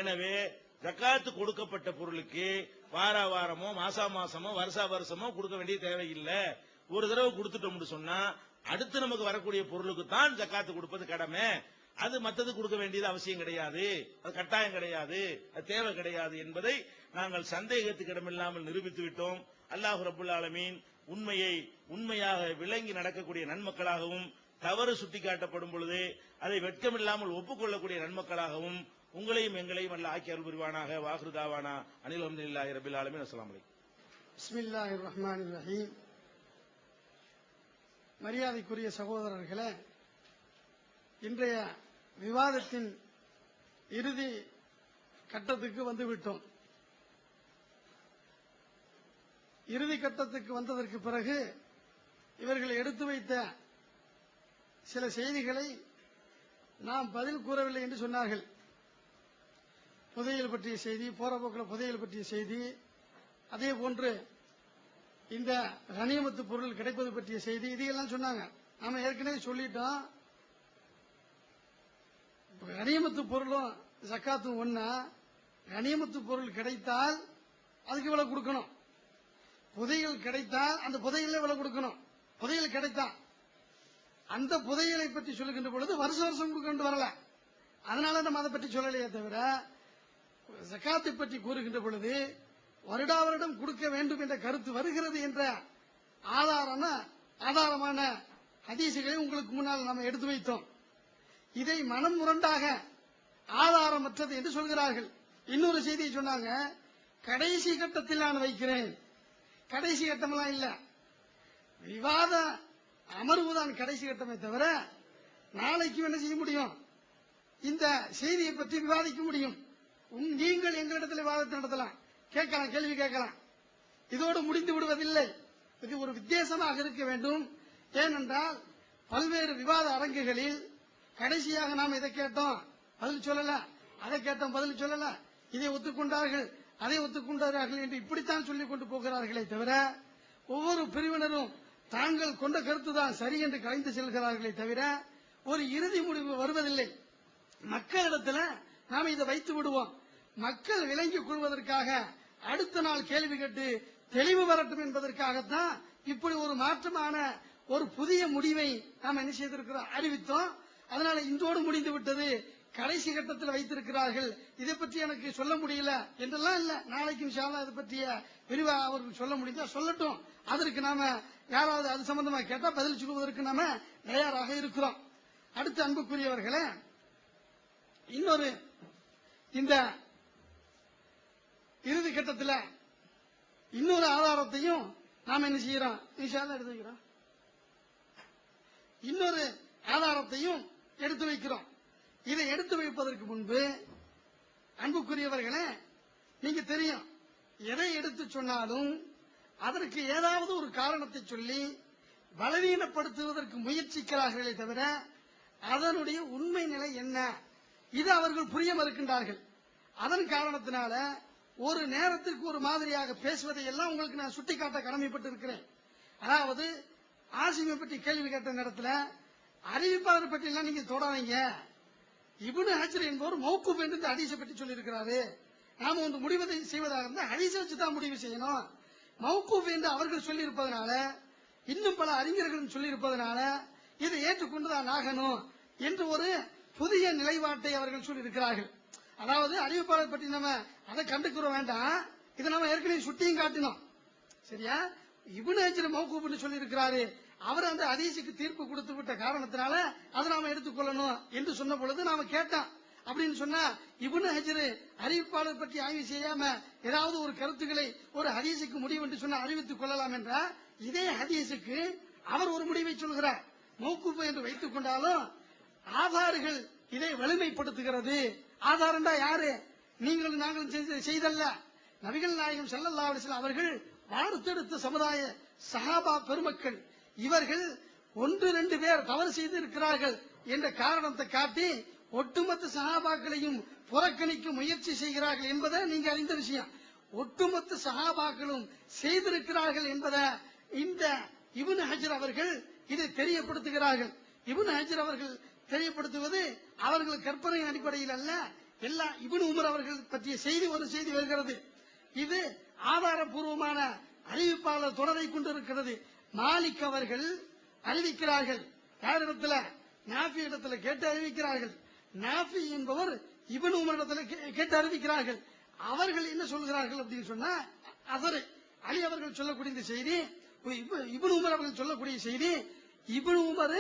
எனவே ஜக்காத்து கொடுக்கப்பட்ட பொருளுக்கு வார வாரமோ மாசா மாசமோ வருஷா வருஷமோ கொடுக்க வேண்டிய தேவையில்லை. ஒரு தடவை கொடுத்துட்டோம்னு சொன்னா அடுத்து நமக்கு வரக்கூடிய பொருளுக்கு தான் ஜக்காத்து கொடுப்பது கடமை. அது மத்தது கொடுக்க வேண்டியது அவசியம் கிடையாது, அது கட்டாயம் கிடையாது, அது தேவை கிடையாது என்பதை நாங்கள் சந்தேகத்துக்கு இடமில்லாமல் நிரூபித்து விட்டோம். அல்லாஹ் ரப்புல் ஆலமீன் உண்மையை உண்மையாக விளங்கி நடக்கக்கூடிய நன்மக்களாகவும், தவறு சுட்டிக்காட்டப்படும் பொழுது அதை வெட்கமில்லாமல் ஒப்புக்கொள்ளக்கூடிய நன்மக்களாகவும் உங்களையும் எங்களையும் அல்ல ஆக்கி அருள் புரிவானாக. வாஹிரு தாவானா அனில் அல்ஹம்துலில்லாஹி ரப்பில் ஆலமீன். அஸ்ஸலாமு அலைக்கும். பிஸ்மில்லாஹிர் ரஹ்மானிர் ரஹீம். மரியாதைக்குரிய சகோதரர்களே, இன்றைய விவாதத்தின் இறுதி கட்டத்துக்கு வந்துவிட்டோம். இறுதி கட்டத்துக்கு வந்ததற்கு பிறகு இவர்கள் எடுத்து வைத்த சில செய்திகளை நாம் பதில் கூறவில்லை என்று சொன்னார்கள். புதையல் பற்றிய செய்தி, போற போக்கில் புதையல் பற்றிய செய்தி, அதே போன்று இந்த கனிமத்து பொருள் கிடைப்பது பற்றிய செய்தி, இதையெல்லாம் சொன்னாங்க. நாம ஏற்கனவே சொல்லிட்டோம். கனிமத்து பொருளும் ஜக்காத்தும் ஒன்னா. கனிமத்து பொருள் கிடைத்தால் அதுக்கு இவ்வளவு கொடுக்கணும். புதையல் கிடைத்தால் அந்த புதையல இவ்வளவு கொடுக்கணும். புதையல் கிடைத்தா அந்த புதையலை பற்றி சொல்லுகின்ற பொழுது வருஷ வருஷம் கொடுக்க வரல. அதனால நம்ம அதை பற்றி சொல்லலையே தவிர, ஜக்காத்தை பற்றி கூறுகின்ற பொழுது வருடா வருடம் கொடுக்க வேண்டும் என்ற கருத்து வருகிறது என்ற ஆதாரமான ஹதீசுகளை உங்களுக்கு முன்னால் நாம் எடுத்து வைத்தோம். இதை மனம் முரண்டாக ஆதாரமற்றது என்று சொல்கிறார்கள். இன்னொரு செய்தியை சொன்னாங்க, கடைசி கட்டத்தில் நான் வைக்கிறேன். கடைசி கட்டமெல்லாம் இல்ல, விவாத அமர்வுதான் கடைசி கட்டமே தவிர நாளைக்கு என்ன செய்ய முடியும், இந்த செய்தியை பற்றி விவாதிக்க முடியும். நீங்கள் எங்களிடத்தில் விவாதத்தை நடத்தலாம், கேட்கலாம், கேள்வி கேட்கலாம். இதோடு முடிந்து விடுவதில்லை. இது ஒரு வித்தியாசமாக இருக்க வேண்டும். ஏனென்றால் பல்வேறு விவாத அரங்குகளில் கடைசியாக நாம் இதை கேட்டோம் பதில் சொல்லல, அதை கேட்டோம் பதில் சொல்லல, இதை ஒத்துக்கொண்டார்கள் அதை ஒத்துக்கொண்டார்கள் என்று இப்படித்தான் சொல்லிக் கொண்டு போகிறார்களே தவிர, ஒவ்வொரு பிரிவினரும் தாங்கள் கொண்ட கருத்துதான் சரி என்று கலைந்து செல்கிறார்களே தவிர ஒரு இறுதி முடிவு வருவதில்லை. மக்களிடத்தில் நாம் இதை வைத்து விடுவோம். மக்கள் விளங்கிக் கொள்வதற்காக அடுத்த நாள் கேள்வி கேட்டு தெளிவு வரட்டும் என்பதற்காகத்தான் இப்படி ஒரு மாற்றமான ஒரு புதிய முடிவை நாம் என்ன செய்திருக்கிறோம், அறிவித்தோம். அதனால இன்றோடு முடிந்து விட்டது, கடைசி கட்டத்தில் வைத்திருக்கிறார்கள், இதை பற்றி எனக்கு சொல்ல முடியல என்றெல்லாம் இல்ல. நாளைக்கு இன்ஷா அல்லாஹ் இதை பற்றிய விரிவாக அவர்கள் சொல்ல முடிந்தா சொல்லட்டும். அதற்கு நாம யாராவது அது சம்பந்தமா கேட்டா பதில் சொல்வதற்கு நாம தயாராக இருக்கிறோம். அடுத்து அன்புக்குரியவர்களே, இன்னொரு இந்த இறுதி கட்டத்தில் இன்னொரு ஆதாரத்தையும் நாம் என்ன செய்யறோம், இன்ஷா அல்லாஹ் எடுத்து வைக்கிறோம். இன்னொரு ஆதாரத்தையும் எடுத்து வைக்கிறோம். இதை எடுத்து வைப்பதற்கு முன்பு அன்புக்குரியவர்களே, நீங்க தெரியும், எதை எடுத்து சொன்னாலும் அதற்கு ஏதாவது ஒரு காரணத்தை சொல்லி பலவீனப்படுத்துவதற்கு முயற்சிக்கிறார்களே தவிர அதனுடைய உண்மை நிலை என்ன இது அவர்கள் புரிய மறுக்கின்றார்கள். அதன் காரணத்தினால ஒரு நேரத்திற்கு ஒரு மாதிரியாக பேசுவதை எல்லாம் உங்களுக்கு நான் சுட்டிக்காட்ட கடமைப்பட்டு இருக்கிறேன். அதாவது ஆசிமை பற்றி கேள்வி கேட்ட நேரத்தில் அறிவிப்பாளர் பற்றி எல்லாம் நீங்க தொடாதீங்க. இப்னு ஹஜர் என்பவர் மௌகூப் என்று இந்த ஹதீஸை பற்றி சொல்லி இருக்கிறாரு. நாம ஒன்று முடிவு செய்வதாக இருந்தால் ஹதீஸை வச்சு தான் முடிவு செய்யணும். மௌகூப் என்று அவர்கள் சொல்லி இருப்பதனால இன்னும் பல அறிஞர்களும் சொல்லி இருப்பதனால இதை ஏற்றுக்கொண்டுதான் ஆகணும் என்று ஒரு புதிய நிலைப்பாட்டை அவர்கள் சொல்லி இருக்கிறார்கள். அதாவது அறிவிப்பாளர் பற்றி நம்ம அதை கண்டுக்கிற வேண்டாம். இதை நம்ம ஏற்கனவே சுட்டியும் காட்டினோம். சரியா? இப்னு ஹஜர் மௌகூப்னு சொல்லி இருக்கிறாரு. அவர் அந்த ஹதீஸுக்கு தீர்ப்பு கொடுத்து விட்ட காரணத்தினால அதை நாம எடுத்துக்கொள்ளணும் என்று சொன்ன பொழுது நாம கேட்டோம். அப்படின்னு சொன்னா இப்னு ஹஜர் அறிவிப்பாளர் பற்றி ஆய்வு செய்யாம ஏதாவது ஒரு கருத்துக்களை ஒரு ஹதீஸுக்கு முடிவு என்று சொன்ன அறிவித்துக் கொள்ளலாம் என்ற இதே ஹதீஸுக்கு அவர் ஒரு முடிவை சொல்கிறார். மௌகூப் என்று வைத்துக் கொண்டாலும் ஆதார்கள் இதை வலிமைப்படுத்துகிறது. ஆதாரம்டா யாரு? நீங்கள் நாங்கள் செய்தல்ல. நபிகள் நாயகம் ஸல்லல்லாஹு அலைஹி வஸல்லம் அவர்கள் வார்த்தெடுத்த சமுதாய சஹாபா பெருமக்கள் இவர்கள் 1-2 பேர் தவறு செய்து இருக்கிறார்கள் என்ற காரணத்தை காட்டி ஒட்டுமொத்த சஹாபாக்களையும் புறக்கணிக்க முயற்சி செய்கிறார்கள் என்பதை நீங்க அறிந்த விஷயம். ஒட்டுமொத்த சஹாபாக்களும் செய்திருக்கிறார்கள் என்பதை இந்த இப்னு ஹஜர் அவர்கள் இதை தெரியப்படுத்துகிறார்கள். இப்னு ஹஜர் அவர்கள் தெரியப்படுத்துவது அவர்கள் கற்பனை அடிப்படையில் அல்ல. எல்லா இப்னு உமர் அவர்கள் பற்றிய செய்தி ஒரு செய்தி வருகிறது. இது ஆதாரபூர்வமான அறிவிப்பாளர் தொடரை கொண்டிருக்கிறது. மாலிக் அவர்கள் அறிவிக்கிறார்கள். யாரிடத்துல? நாஃபி இடத்துல கேட்டு அறிவிக்கிறார்கள். நாஃபி என்பவர் இப்னு உமர் இடத்துல கேட்டு அறிவிக்கிறார்கள். அவர்கள் என்ன சொல்கிறார்கள் அப்படின்னு சொன்னா அசர் அலி அவர்கள் சொல்லக்கூடிய இந்த செய்தி, இப்னு உமர் அவர்கள் சொல்லக்கூடிய செய்தி, இப்னு உமர்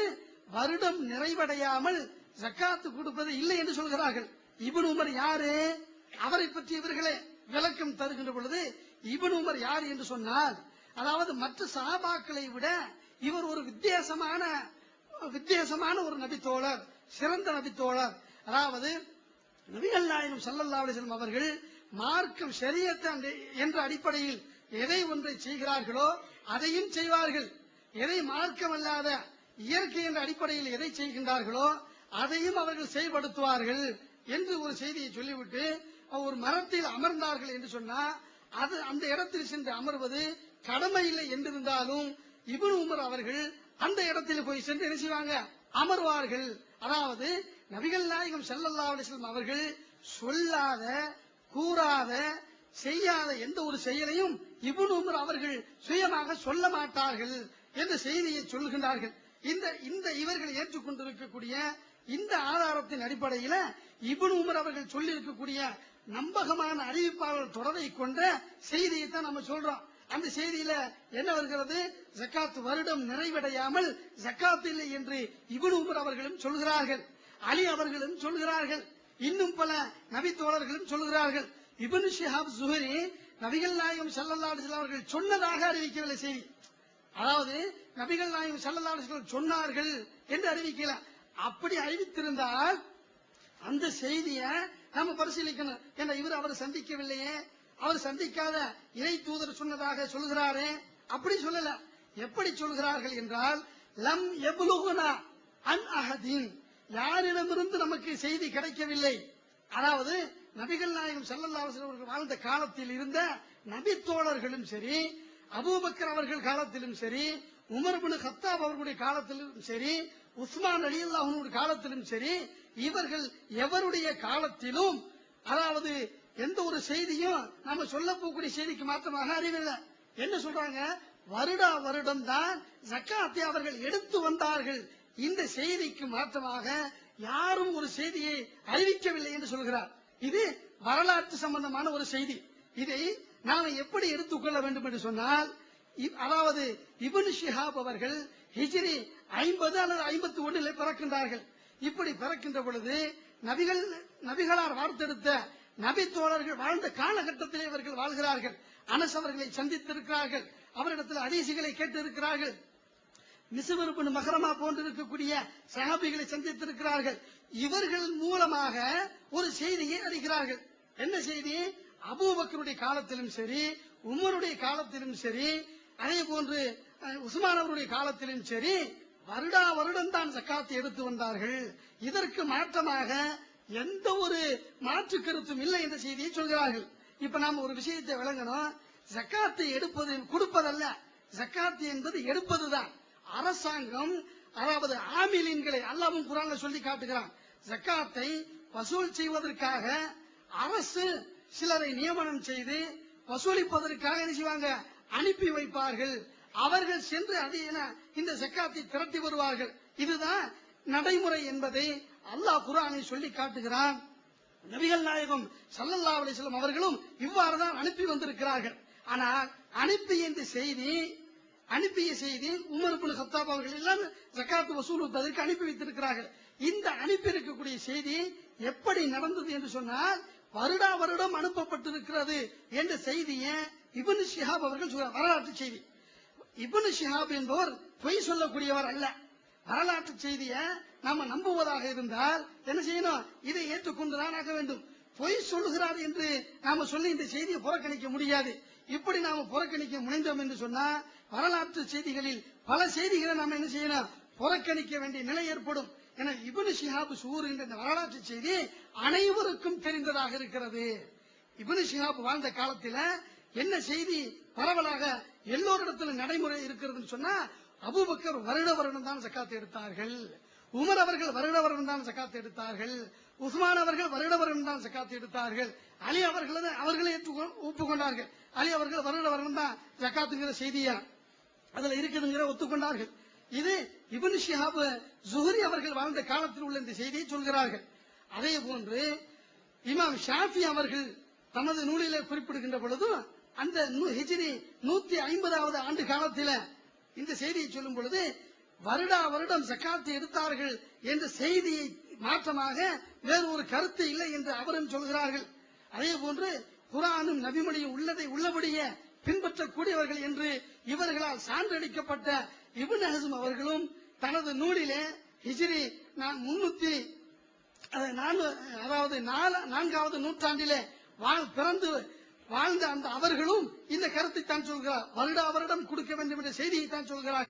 வருடம் நிறைவடையாமல் ஜக்காத்து கொடுப்பது இல்லை என்று சொல்கிறார்கள். இப்னு உமர் யாரு? அவரை பற்றி இவர்களே விளக்கம் தருகின்ற பொழுது இப்னு உமர் யார் என்று சொன்னால், அதாவது மற்ற சஹாபாக்களை விட இவர் ஒரு வித்தியாசமான ஒரு நபித்தோழர், சிறந்த நபித்தோழர். அதாவது நபிகள் நாயகம் ஸல்லல்லாஹு அலைஹி வஸல்லம் அவர்கள் மார்க்கம் ஷரியத் என்ற அடிப்படையில் எதை ஒன்றை செய்கிறார்களோ அதையும் செய்வார்கள். எதை மார்க்கம் அல்லாத இயற்கை என்ற அடிப்படையில் எதை செய்கின்றார்களோ அதையும் அவர்கள் செயல்படுத்துவார்கள் என்று ஒரு செய்தியை சொல்லிவிட்டு ஒரு மரத்தில் அமர்ந்தார்கள் என்று சொன்னா அது அந்த இடத்தில் சென்று அமர்வது கடமை இல்லை என்றிருந்தாலும் இப்னு உமர் அவர்கள் அந்த இடத்தில் போய் சென்று என்ன செய்வாங்க? அமர்வார்கள். அதாவது நபிகள் நாயகம் ஸல்லல்லாஹு அலைஹி வஸல்லம் அவர்கள் சொல்லாத, கூறாத, செய்யாத எந்த ஒரு செயலையும் இப்னு உமர் அவர்கள் சுயமாக சொல்ல மாட்டார்கள் என்ற செய்தியை சொல்கின்றார்கள். இந்த இவர்கள் ஏற்றுக்கொண்டிருக்கக்கூடிய இந்த ஆதாரத்தின் அடிப்படையில இப்னு உமர் அவர்கள் சொல்லி இருக்கக்கூடிய நம்பகமான அறிவிப்பாளர் தொடரை கொண்ட செய்தியை தான் நம்ம சொல்றோம். அந்த செய்தியில என்ன வருகிறது? ஜக்காத் வருடம் நிறைவடையாமல் ஜக்காத் இல்லை என்று இப்னு உமர் அவர்களும் சொல்கிறார்கள். அலி அவர்களும் சொல்கிறார்கள். இன்னும் பல நபி தோழர்களும் சொல்கிறார்கள். இப்னு ஷிஹாப் ஸுஹரி நபிகள் நாயகம் ஸல்லல்லாஹு அலைஹி வஸல்லம் அவர்கள் சொன்னதாக அறிவிக்கவில்லை செய்தி. அதாவது நபிகள் நாயகம் ஸல்லல்லாஹு அலைஹி வஸல்லம் சொன்னார்கள் என்று அறிவிக்கல. அப்படி அறிவித்திருந்தால் அந்த செய்தியை நாம பரிசீலிக்கணும். ஏன்னா இவர் அவர் சந்திக்கவில்லையே, அவர் சந்திக்காத இறை தூதர் சொன்னதாக சொல்கிறாரே, அப்படி சொல்லல. எப்படி சொல்கிறார்கள் என்றால் லம் யப்லுகுனா அன் அஹதின், யாரிடமிருந்து நமக்கு செய்தி கிடைக்கவில்லை. அதாவது நபிகள் நாயகம் ஸல்லல்லாஹு அலைஹி வஸல்லம் அவர்கள் வாழ்ந்த காலத்தில் இருந்த நபி தோழர்களும் சரி, அபூபக்கர் அவர்கள் காலத்திலும் சரி, உமர் இப்னு கத்தாப் அவர்களுடைய காலத்திலும் சரி, உஸ்மான் ரலியல்லாஹு அன்ஹு காலத்திலும் சரி, இவர்கள் எவருடைய காலத்திலும் அதாவது எந்த ஒரு செய்தியும் நாம சொல்ல போகக்கூடிய செய்திக்கு மாற்றமாக அறிவில்லை. என்ன சொல்றாங்க? வருடா வருடம் தான் ஜக்காத்தை அவர்கள் எடுத்து வந்தார்கள். இந்த செய்திக்கு மாற்றமாக யாரும் ஒரு செய்தியை அறிவிக்கவில்லை என்று சொல்கிறார். இது வரலாற்று சம்பந்தமான ஒரு செய்தி. இதை நாம எப்படி எடுத்துக்கொள்ள வேண்டும் என்று சொன்னால், அதாவது இப்னு ஷிஹாப் அவர்கள் ஹிஜ்ரி 50 அல்லது 51 பிறக்கின்றார்கள். இப்படி பிறக்கின்ற பொழுது நபிகளார் வார்த்தெடுத்த நபி தோழர்கள் வாழ்ந்த காலகட்டத்திலே இவர்கள் வாழ்கிறார்கள். அனஸ் அவர்களை சந்தித்திருக்கிறார்கள். அவரிடத்தில் ஹதீசுகளை கேட்டிருக்கிறார்கள். மிஸ்வர் இப்னு மக்ரமா போன்று இருக்கக்கூடிய சஹாபிகளை சந்தித்திருக்கிறார்கள். இவர்கள் மூலமாக ஒரு செய்தியை அறிகிறார்கள். என்ன செய்தி? அபூபக்கருடைய காலத்திலும் சரி, உமருடைய காலத்திலும் சரி, அதே போன்று உஸ்மான் அவருடைய காலத்திலும் சரி, வருடா வருடம் தான் ஜக்காத்தை எடுத்து வந்தார்கள். இதற்கு மாற்றமாக எந்த ஒரு மாற்று கருத்தும் இல்லை என்ற செய்தியை சொல்கிறார்கள். இப்ப நாம ஒரு விஷயத்தை விளங்கணும். ஜக்காத்தை எடுப்பது கொடுப்பதல்ல, ஜக்காத்து என்பது எடுப்பதுதான். அரசாங்கம், அதாவது ஆமிலின்களை அல்லாஹ்வும் குர்ஆன்ல சொல்லி காட்டுகிறான். ஜக்காத்தை வசூல் செய்வதற்காக அரசு சிலரை நியமனம் செய்து வசூலிப்பதற்காக என்ன செய்வாங்க, அனுப்பி வைப்பார்கள். அவர்கள் சென்று அதை இந்த ஜக்காத்தை திரட்டி வருவார்கள். இதுதான் நடைமுறை என்பதை அல்லாஹ் குர்ஆனை சொல்லி காட்டுகிறான். நபிகள் நாயகம் ஸல்லல்லாஹு அலைஹி வஸல்லம் அவர்களும் இவ்வாறுதான் அனுப்பி வந்திருக்கிறார்கள். ஆனால் அனுப்பிய செய்தி உமர் இப்னு கத்தாப் அவர்கள் எல்லாம் ஜக்காத் வசூலிப்பதற்கு அனுப்பி வைத்திருக்கிறார்கள். இந்த அனுப்பி இருக்கக்கூடிய செய்தி எப்படி நடந்தது என்று சொன்னால், வருடா வருடம் அனுப்பப்பட்டிருக்கிறது என்ற செய்தியை இப்னு ஷிஹாப் அவர்கள் வரலாற்று செய்தி. இப்னு ஷிஹாப் என்பவர் பொய் சொல்லக்கூடியவர் அல்ல. வரலாற்று செய்தியை நாம நம்புவதாக இருந்தால் என்ன செய்யணும், இதை ஏற்றுக்கொண்டுதான் ஆக வேண்டும். பொய் சொல்லுகிறார் என்று நாம சொல்லி இந்த செய்தியை புறக்கணிக்க முடியாது. இப்படி நாம புறக்கணிக்க முனைந்தோம் என்று சொன்னா வரலாற்று செய்திகளில் பல செய்திகளை நாம என்ன செய்யணும், புறக்கணிக்க வேண்டிய நிலை ஏற்படும். என இப்னு ஷிஹாப் ஸூர் என்ற வரலாற்று செய்தி அனைவருக்கும் தெரிந்ததாக இருக்கிறது. இப்னு ஷிஹாப் வாழ்ந்த காலத்தில் என்ன செய்தி பரவலாக எல்லோரிடத்திலும் நடைமுறை இருக்கிறதுன்னு சொன்னா, அபூபக்கர் வருட வருடம் தான் ஜக்காத் எடுத்தார்கள், உமர் அவர்கள் வருட வருடம் தான் ஜக்காத் எடுத்தார்கள், உஸ்மான் அவர்கள் வருட வருடம் தான் ஜக்காத் எடுத்தார்கள், அலி அவர்களே ஒப்புக்கொண்டார்கள். அலி அவர்கள் வருட வருடம் தான் ஜக்காத்துங்கிற செய்தியா அதுல இருக்குதுங்கிற ஒத்துக்கொண்டார்கள். இது இப்னு ஷிஹாப் ஸுஹ்ரி அவர்கள் வாழ்ந்த காலத்தில் உள்ள இந்த செய்தியை சொல்கிறார்கள். அதே போன்று இமாம் ஷாஃபி அவர்கள் தமது நூலிலே குறிப்பிடுகின்ற பொழுது அந்த ஹிஜ்ரி 150வது ஆண்டு காலத்தில் இந்த செய்தியை சொல்லும் பொழுது வருடா வருடம் ஜக்காத்தை எடுத்தார்கள் என்ற செய்தியை மாற்றமாக வேறு ஒரு கருத்து இல்லை என்று அவரும் சொல்கிறார்கள். அதே போன்று குர்ஆனும் நபிமொழியும் உள்ளதை உள்ளபடியே பின்பற்றக்கூடியவர்கள் என்று இவர்களால் சான்றளிக்கப்பட்ட இப்னு ஹஸ்ம் அவர்களும் தனது நூலிலே ஹிஜ்ரி 4வது நூற்றாண்டிலே பிறந்து வாழ்ந்த அந்த அவர்களும் இந்த கருத்தை தான் சொல்கிறார். வருடா வருடம் கொடுக்க வேண்டும் என்ற செய்தியை தான் சொல்கிறார்.